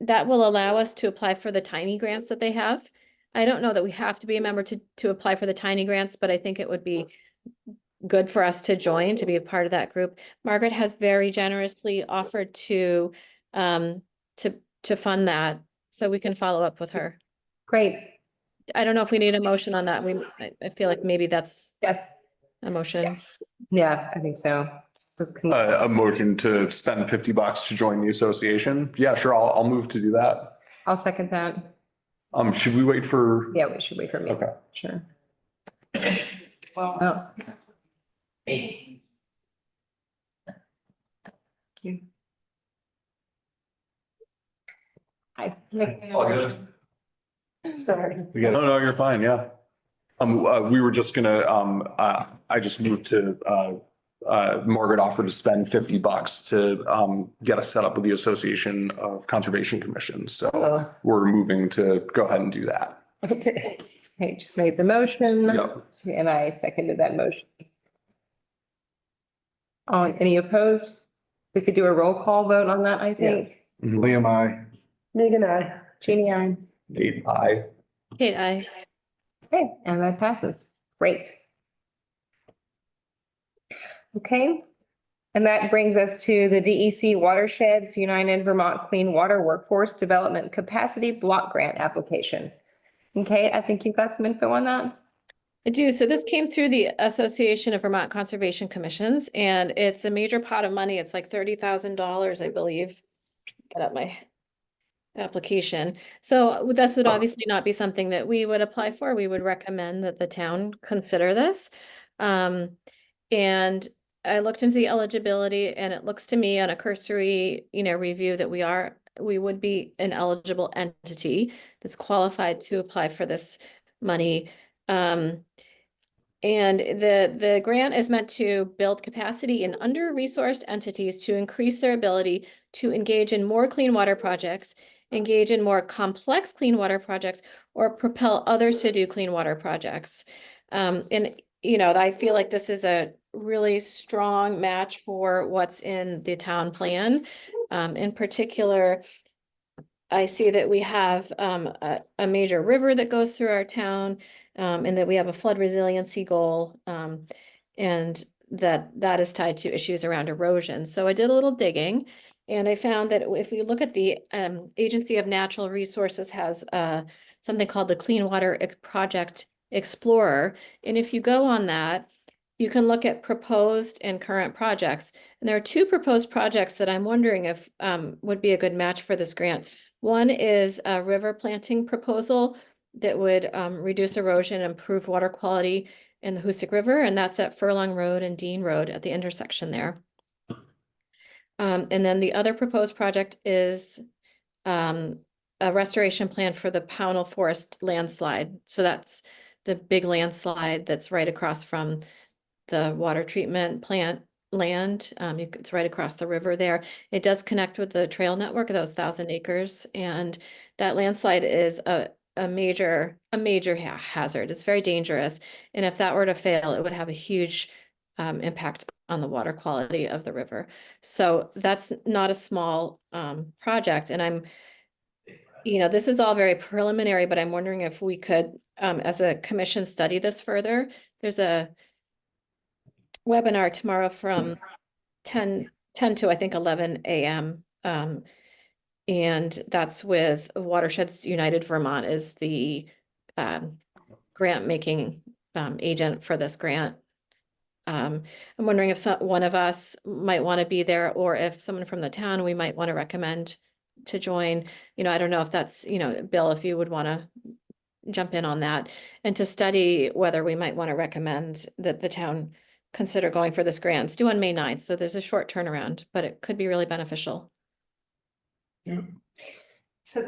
that will allow us to apply for the tiny grants that they have. I don't know that we have to be a member to apply for the tiny grants, but I think it would be good for us to join, to be a part of that group. Margaret has very generously offered to fund that, so we can follow up with her. Great. I don't know if we need a motion on that. I feel like maybe that's Yes. a motion. Yeah, I think so. A motion to spend $50 to join the association. Yeah, sure. I'll move to do that. I'll second that. Should we wait for? Yeah, we should wait for me. Okay. Sure. Well, hi. All good. Sorry. We got, No, you're fine. Yeah. We were just gonna, I just moved to, Margaret offered to spend $50 to, get us set up with the Association of Conservation Commissions. So we're moving to go ahead and do that. Okay, okay, just made the motion. Yep. And I seconded that motion. Any opposed? We could do a roll call vote on that, I think. Liam, I. Megan, I. Jeannie, I. Nate, aye. Kate, I. Okay, and that passes. Great. Okay, and that brings us to the DEC Watersheds United Vermont Clean Water Workforce Development Capacity Block Grant application. Okay, I think you've got some info on that. I do. So this came through the Association of Vermont Conservation Commissions, and it's a major pot of money. It's like $30,000, I believe. Get up my application. So this would obviously not be something that we would apply for. We would recommend that the town consider this. And I looked into the eligibility, and it looks to me on a cursory, review that we would be an eligible entity that's qualified to apply for this money. And the grant is meant to build capacity in under-resourced entities to increase their ability to engage in more clean water projects, engage in more complex clean water projects, or propel others to do clean water projects. I feel like this is a really strong match for what's in the town plan. In particular, I see that we have a major river that goes through our town, and that we have a flood resiliency goal, and that is tied to issues around erosion. So I did a little digging, and I found that if we look at the Agency of Natural Resources has something called the Clean Water Project Explorer, and if you go on that, you can look at proposed and current projects. And there are two proposed projects that I'm wondering if would be a good match for this grant. One is a river planting proposal that would reduce erosion, improve water quality in the Hoosick River, and that's at Furlong Road and Dean Road at the intersection there. And then the other proposed project is a restoration plan for the Pownell Forest landslide. So that's the big landslide that's right across from the water treatment plant land. It's right across the river there. It does connect with the trail network of those 1,000 acres, and that landslide is a major hazard. It's very dangerous, and if that were to fail, it would have a huge impact on the water quality of the river. So that's not a small project, and this is all very preliminary, but I'm wondering if we could, as a commission, study this further. There's a webinar tomorrow from 10 to I think 11 a.m. And that's with Watersheds United Vermont is the grant making agent for this grant. I'm wondering if one of us might want to be there, or if someone from the town we might want to recommend to join. I don't know if that's, Bill, if you would want to jump in on that, and to study whether we might want to recommend that the town consider going for this grant. It's due on May 9th, so there's a short turnaround, but it could be really beneficial. So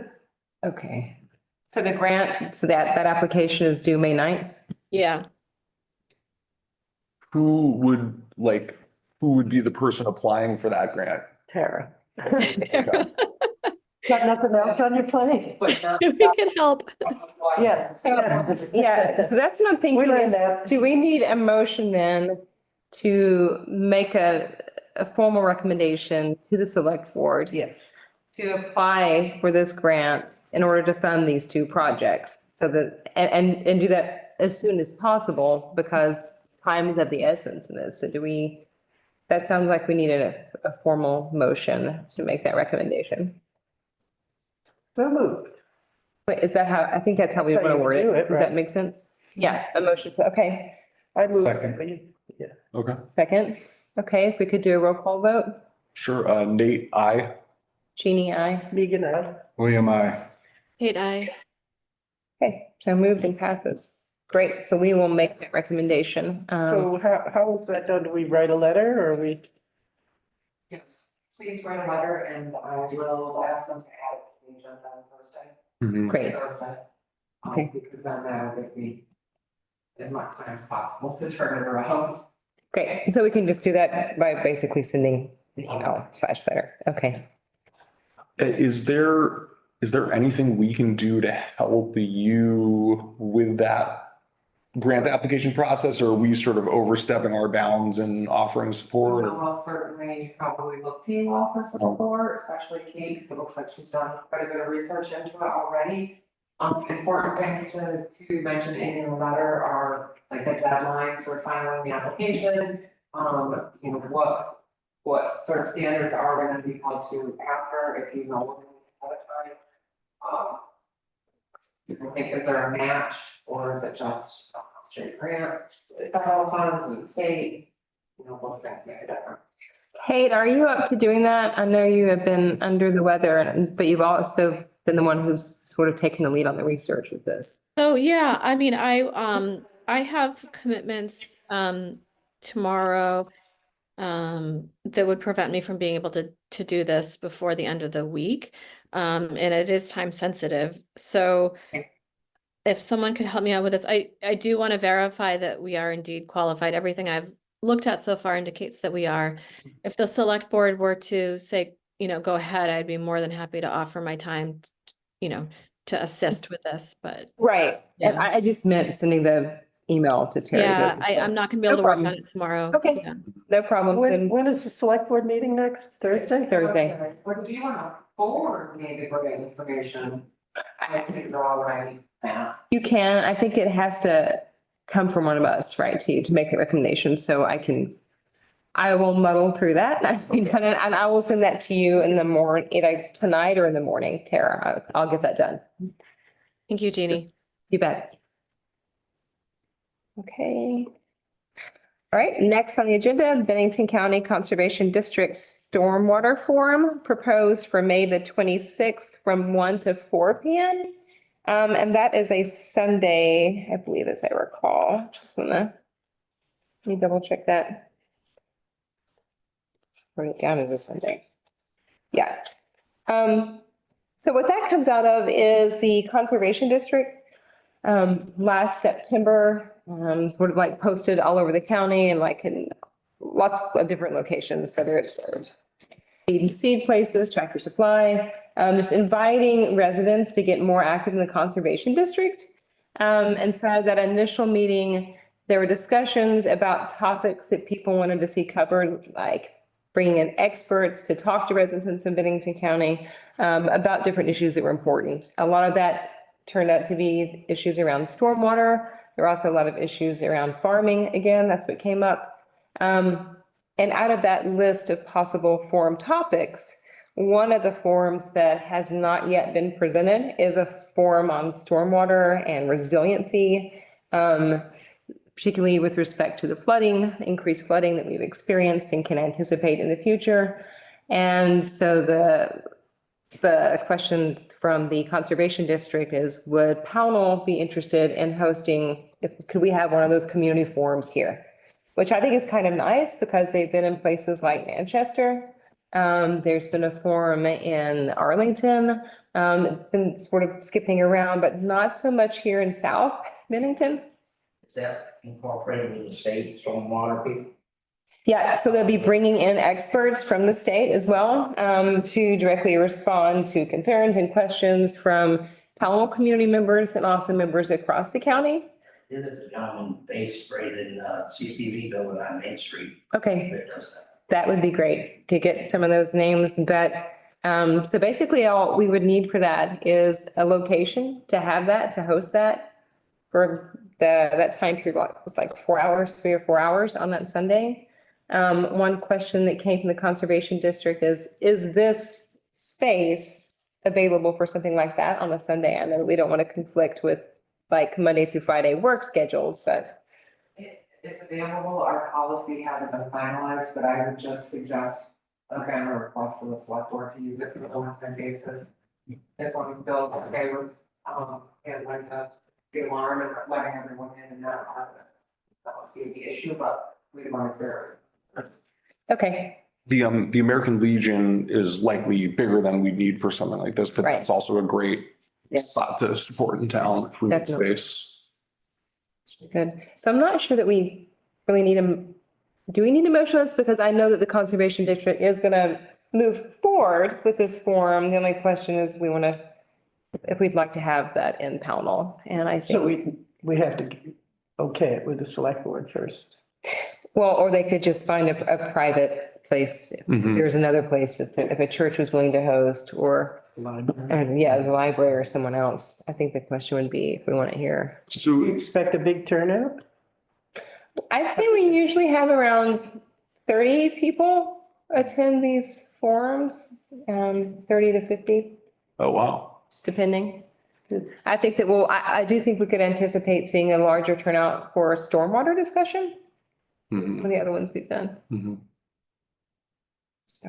Okay. So the grant, so that application is due May 9th? Yeah. Who would be the person applying for that grant? Tara. Got nothing else on your plate? But not. We can help. Yeah. Yeah, so that's what I'm thinking learned is, that. do we need a motion then to make a formal recommendation to the select board Yes. to apply for this grant in order to fund these two projects? So that, and do that as soon as possible because time is of the essence in this. So do we, that sounds like we needed a formal motion to make that recommendation. So moved. Wait, is that how, I think that's how we That's how want to you word do it. it, Does that right? make sense? Yeah, a motion, okay. I moved. Second. Yeah. Okay, Second, okay, if we could do a roll call vote. sure. Nate, I. Jeannie, I. Megan, I. William, I. Kate, I. Okay, so moved and passes. Great, so we will make that recommendation. So how is that done? Do we write a letter or we? Yes, please write a letter and I will ask them to add it to the agenda on Thursday. Great, Thursday. Okay. Because then that'll give me as much time as possible to turn it around. great. So we can just do that by basically sending an email / letter. Okay. Is there anything we can do to help you with that grant application process, or are we sort of overstepping our bounds and offering support? I'll certainly probably look to you all for support, especially Kate, because it looks like she's done quite a bit of research into it already. Important things to mention in your letter are like the deadline for filing the application. You know, what sort of standards are gonna be held to after, if you know ahead of time. I think, is there a match or is it just a straight grant, federal funds and state? You know, those things make a difference. Kate, are you up to doing that? I know you have been under the weather, but you've also been the one who's sort of taken the lead on the research with this. Oh, yeah, I mean, I have commitments, tomorrow, that would prevent me from being able to do this before the end of the week. And it is time sensitive, so if someone could help me out with this, I do want to verify that we are indeed qualified. Everything I've looked at so far indicates that we are. If the select board were to say, you know, go ahead, I'd be more than happy to offer my time, you know, to assist with this, but Right, and Yeah. I just meant sending the email to Terry. yeah, but- I'm not gonna be able No to work on problem. it tomorrow. Okay. Yeah. No problem, then When is the select board meeting next? Thursday? Thursday. But if you wanna forward me the grant information, I can draw right now. You can, I think it has to come from one of us, right, to make a recommendation, so I will muddle through that, and I will send that to you in the morning, either tonight or in the morning, Tara, I'll get that done, Thank you, Jeannie. you bet. Okay. All right, next on the agenda, Bennington County Conservation District Stormwater Forum proposed for May the 26th from 1 to 4 p.m. And that is a Sunday, I believe, as I recall. Just let me double check that. Write it down as a Sunday. Yeah. So what that comes out of is the Conservation District. Last September, sort of like posted all over the county and like in lots of different locations, whether it's feed and seed places, Tractor Supply, just inviting residents to get more active in the conservation district. And so at that initial meeting, there were discussions about topics that people wanted to see covered, like bringing in experts to talk to residents in Bennington County about different issues that were important. A lot of that turned out to be issues around stormwater. There were also a lot of issues around farming. Again, that's what came up. And out of that list of possible forum topics, one of the forums that has not yet been presented is a forum on stormwater and resiliency, particularly with respect to the flooding, increased flooding that we've experienced and can anticipate in the future. And so the question from the Conservation District is, would Pownell be interested in hosting, could we have one of those community forums here? Which I think is kind of nice because they've been in places like Manchester. There's been a forum in Arlington, been sort of skipping around, but not so much here in South Bennington. Is that incorporated with the state stormwater people? Yeah, so they'll be bringing in experts from the state as well, to directly respond to concerns and questions from Powell community members and also members across the county. There's a gentleman based right in the CCV building on Main Street Okay, that does that. that would be great to get some of those names, but, so basically all we would need for that is a location to have that, to host that for that time period, it was like 4 hours, 3 or 4 hours on that Sunday. One question that came from the Conservation District is this space available for something like that on a Sunday? I know we don't want to conflict with like Monday through Friday work schedules, but It's available, our policy hasn't been finalized, but I would just suggest, again, a request to the select board to use it for a one-time basis. As long as Bill's okay with, and like the alarm and letting everyone in and not have it. I don't see the issue, but we might there. okay, The American Legion is likely bigger than we need for something like this, but Right. that's also a great Yes. spot to support in town if we need Definitely. space. good. So I'm not sure that we really need do we need a motion on this? Because I know that the Conservation District is gonna move forward with this forum. The only question is if we'd like to have that in Pownell, and I So think, we have to okay it with the select board first. well, or they could just find a private place. If Mhm. there's another place, if a church was willing to host, or, yeah, the library or someone else. I think the question would be if we want it here. Do you So, expect a big turnout? I'd say we usually have around 30 people attend these forums, 30 to 50, oh, wow. just depending. Good. I think that, I do think we could anticipate seeing a larger turnout for a stormwater discussion. than Some Mhm, of the other ones we've done. mhm. So,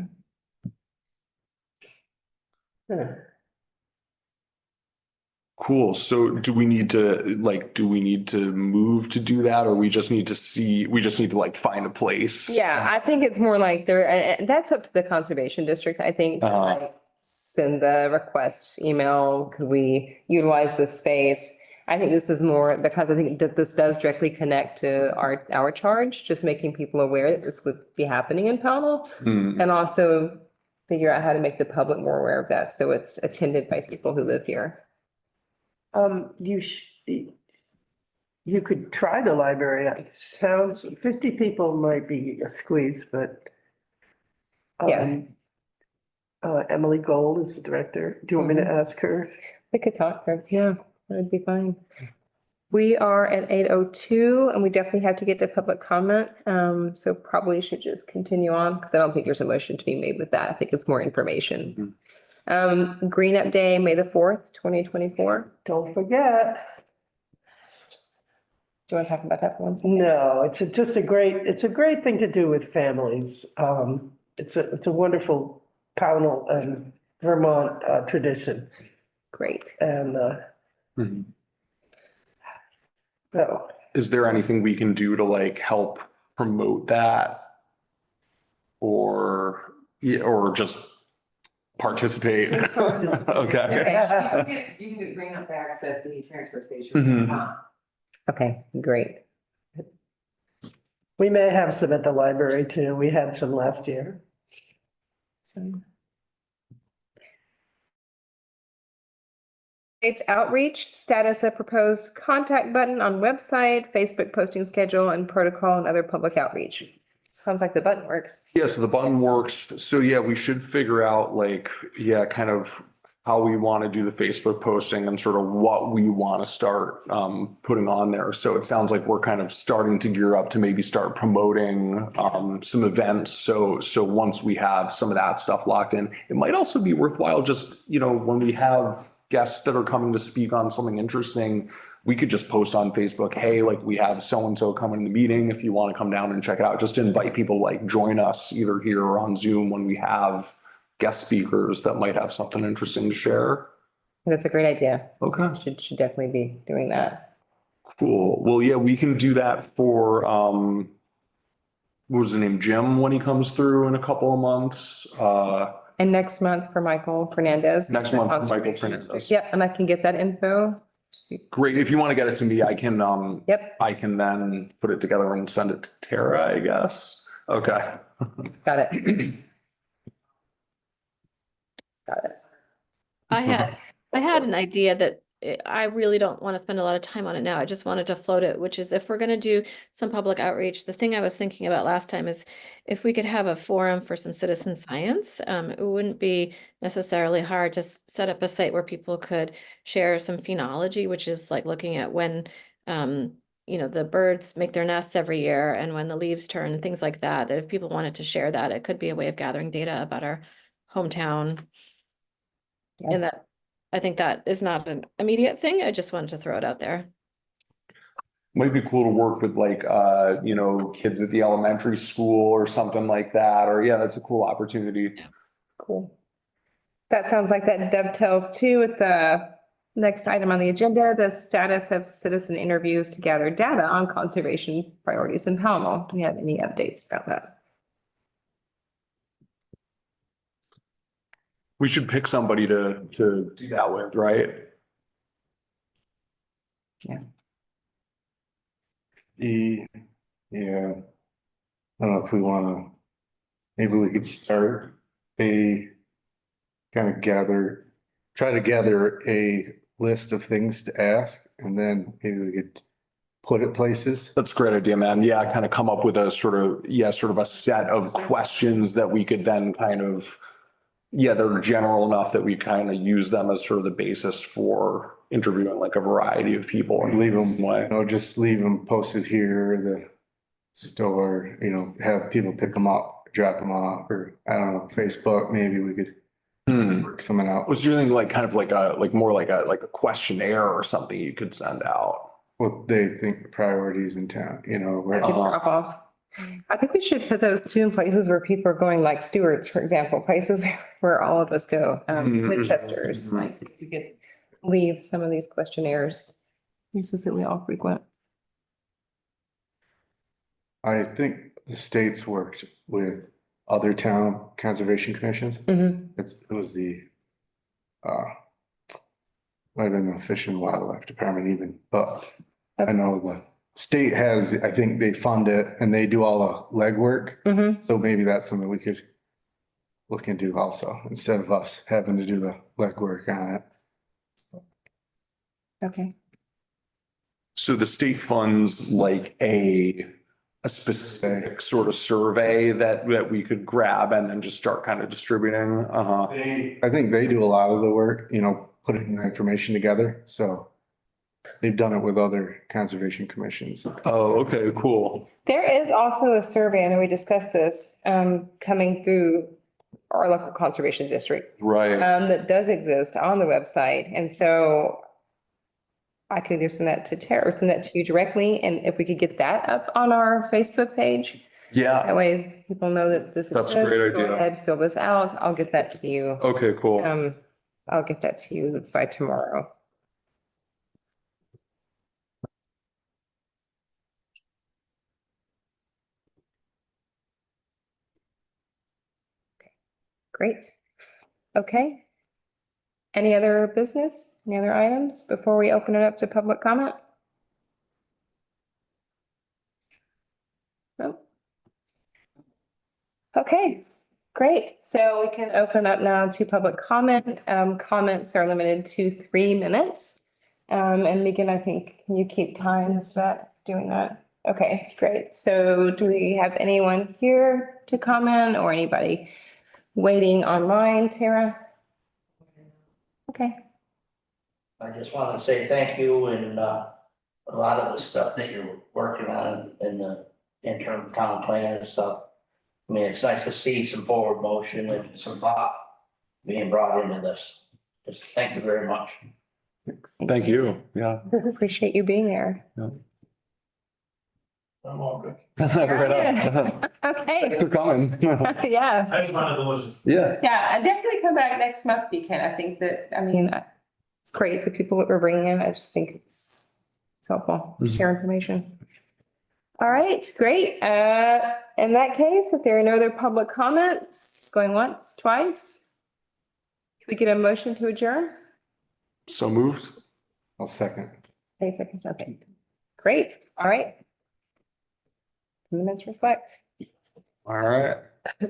Yeah. Cool. So do we need to move to do that, or we just need to like find a place? yeah, I think it's more like and that's up to the Conservation District, I think, to Uh-huh. like send the request email, could we utilize this space? I think this is more because I think that this does directly connect to our charge, just making people aware that this would be happening in Pownell. Hmm, And also figure out how to make the public more aware of that, so it's attended by people who live here. You could try the library. It sounds, 50 people might be a squeeze, but. Yeah. Emily Gold is the director. Do you want me to ask her? We could talk there, yeah, that would be fine. We are at 8:02 and we definitely have to get to public comment, so probably should just continue on, because I don't think there's a motion to be made with that. I think it's more information. Green Up Day, May the 4th, 2024. Don't forget. Do you want to talk about that for one second? No, it's a great thing to do with families. It's a wonderful Pownell and Vermont tradition. Great. And, mhm. so, Is there anything we can do to like help promote that? Or, yeah, or just participate? Okay. You can get green up bags at the transfer station. Mhm. Okay, great. we may have some at the library too. We had some last year. So. It's outreach, status of proposed contact button on website, Facebook posting schedule, and protocol and other public outreach. Sounds like the button works. Yeah, so the button works. So yeah, we should figure out like, yeah, kind of how we want to do the Facebook posting and sort of what we want to start putting on there. So it sounds like we're kind of starting to gear up to maybe start promoting some events. So once we have some of that stuff locked in, it might also be worthwhile just, when we have guests that are coming to speak on something interesting, we could just post on Facebook, hey, like we have so-and-so coming to the meeting. If you want to come down and check it out, just to invite people, like join us either here or on Zoom when we have guest speakers that might have something interesting to share. That's a great idea. Okay, Should definitely be doing that. cool. Well, yeah, we can do that for what was his name, Jim, when he comes through in a couple of months. And next month for Michael Fernandez. Next month for Michael Conservation Fernandez. District. Yep, and I can get that info. Great. If you want to get it to me, I can, Yep, I can then put it together and send it to Tara, I guess. Okay. got it. Got it. I had an idea that I really don't want to spend a lot of time on it now. I just wanted to float it, which is if we're going to do some public outreach, the thing I was thinking about last time is if we could have a forum for some citizen science, it wouldn't be necessarily hard to set up a site where people could share some phenology, which is like looking at when, the birds make their nests every year and when the leaves turn and things like that, that if people wanted to share that, it could be a way of gathering data about our hometown. Yeah. And that, I think that is not an immediate thing. I just wanted to throw it out there. Might be cool to work with like, kids at the elementary school or something like that, or yeah, that's a cool opportunity. Cool. That sounds like that dovetails too with the next item on the agenda, the status of citizen interviews to gather data on conservation priorities in Pownell. Do you have any updates about that? We should pick somebody to do that with, right? Yeah, I don't know if we wanna, maybe we could start a kind of try to gather a list of things to ask, and then maybe we could put it places. That's a great idea, man. Yeah, kind of come up with a sort of a set of questions that we could then kind of, they're general enough that we kind of use them as sort of the basis for interviewing like a variety of people. Or leave them, Way. just leave them posted here, the store, have people pick them up, drop them off, or I don't know, Facebook, maybe we could work something out. Was your thing like kind of like a questionnaire or something you could send out? What they think the priorities in town, where. Like a drop off. I think we should put those two in places where people are going, like Stewart's, for example, places where all of us go, Winchester's, like so you could leave some of these questionnaires, places that we all frequent. I think the state's worked with other town conservation commissions. Mhm. It was the, might have been the Fish and Wildlife Department even, but I know the state has, I think they fund it and they do all the legwork. Mhm. So maybe that's something we could look into also, instead of us having to do the legwork on it. Okay. So the state funds like a specific sort of survey that we could grab and then just start kind of distributing. I think they do a lot of the work, putting the information together, so they've done it with other conservation commissions. Oh, okay, cool. There is also a survey, and we discussed this, coming through our local conservation district, Right. that does exist on the website. And so I could either send that to Tara or send that to you directly. And if we could get that up on our Facebook page, Yeah. that way people know that this That's exists. a great Go idea. ahead, fill this out. I'll get that to you. Okay, cool. I'll get that to you by tomorrow. Great. Okay. Any other business? Any other items before we open it up to public comment? No. Okay, great. So we can open up now to public comment. Comments are limited to 3 minutes. And Megan, I think, can you keep time with that, doing that? Okay, great. So do we have anyone here to comment or anybody waiting online, Tara? Okay. I just want to say thank you and a lot of the stuff that you're working on in the interim town plan and stuff. I mean, it's nice to see some forward motion and some thought being brought into this. Just thank you very much. Thank you. Yeah. Appreciate you being there. I'm all good. Right on. Okay, Thanks for coming. yeah. I just wanted to listen. Yeah. Yeah, and definitely come back next month if you can. I think that, it's great, the people that we're bringing in. I just think it's helpful, share information. All right, great. In that case, if there are no other public comments, going once, twice, can we get a motion to adjourn? So moved. I'll second. 30 seconds, okay. Great, all right. Minutes reflect. All right. Wait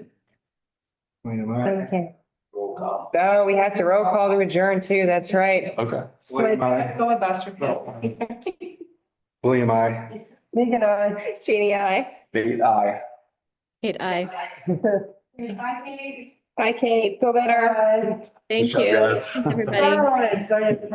a minute. Okay. Roll call. Oh, we have to roll call to adjourn too, that's right. Okay. William, I. Go with Buster. William, I. Megan, I. Jeannie, I. David, aye. Kate, I, Bye, Kate, feel better. thank Good job, you, guys. everybody. Sorry.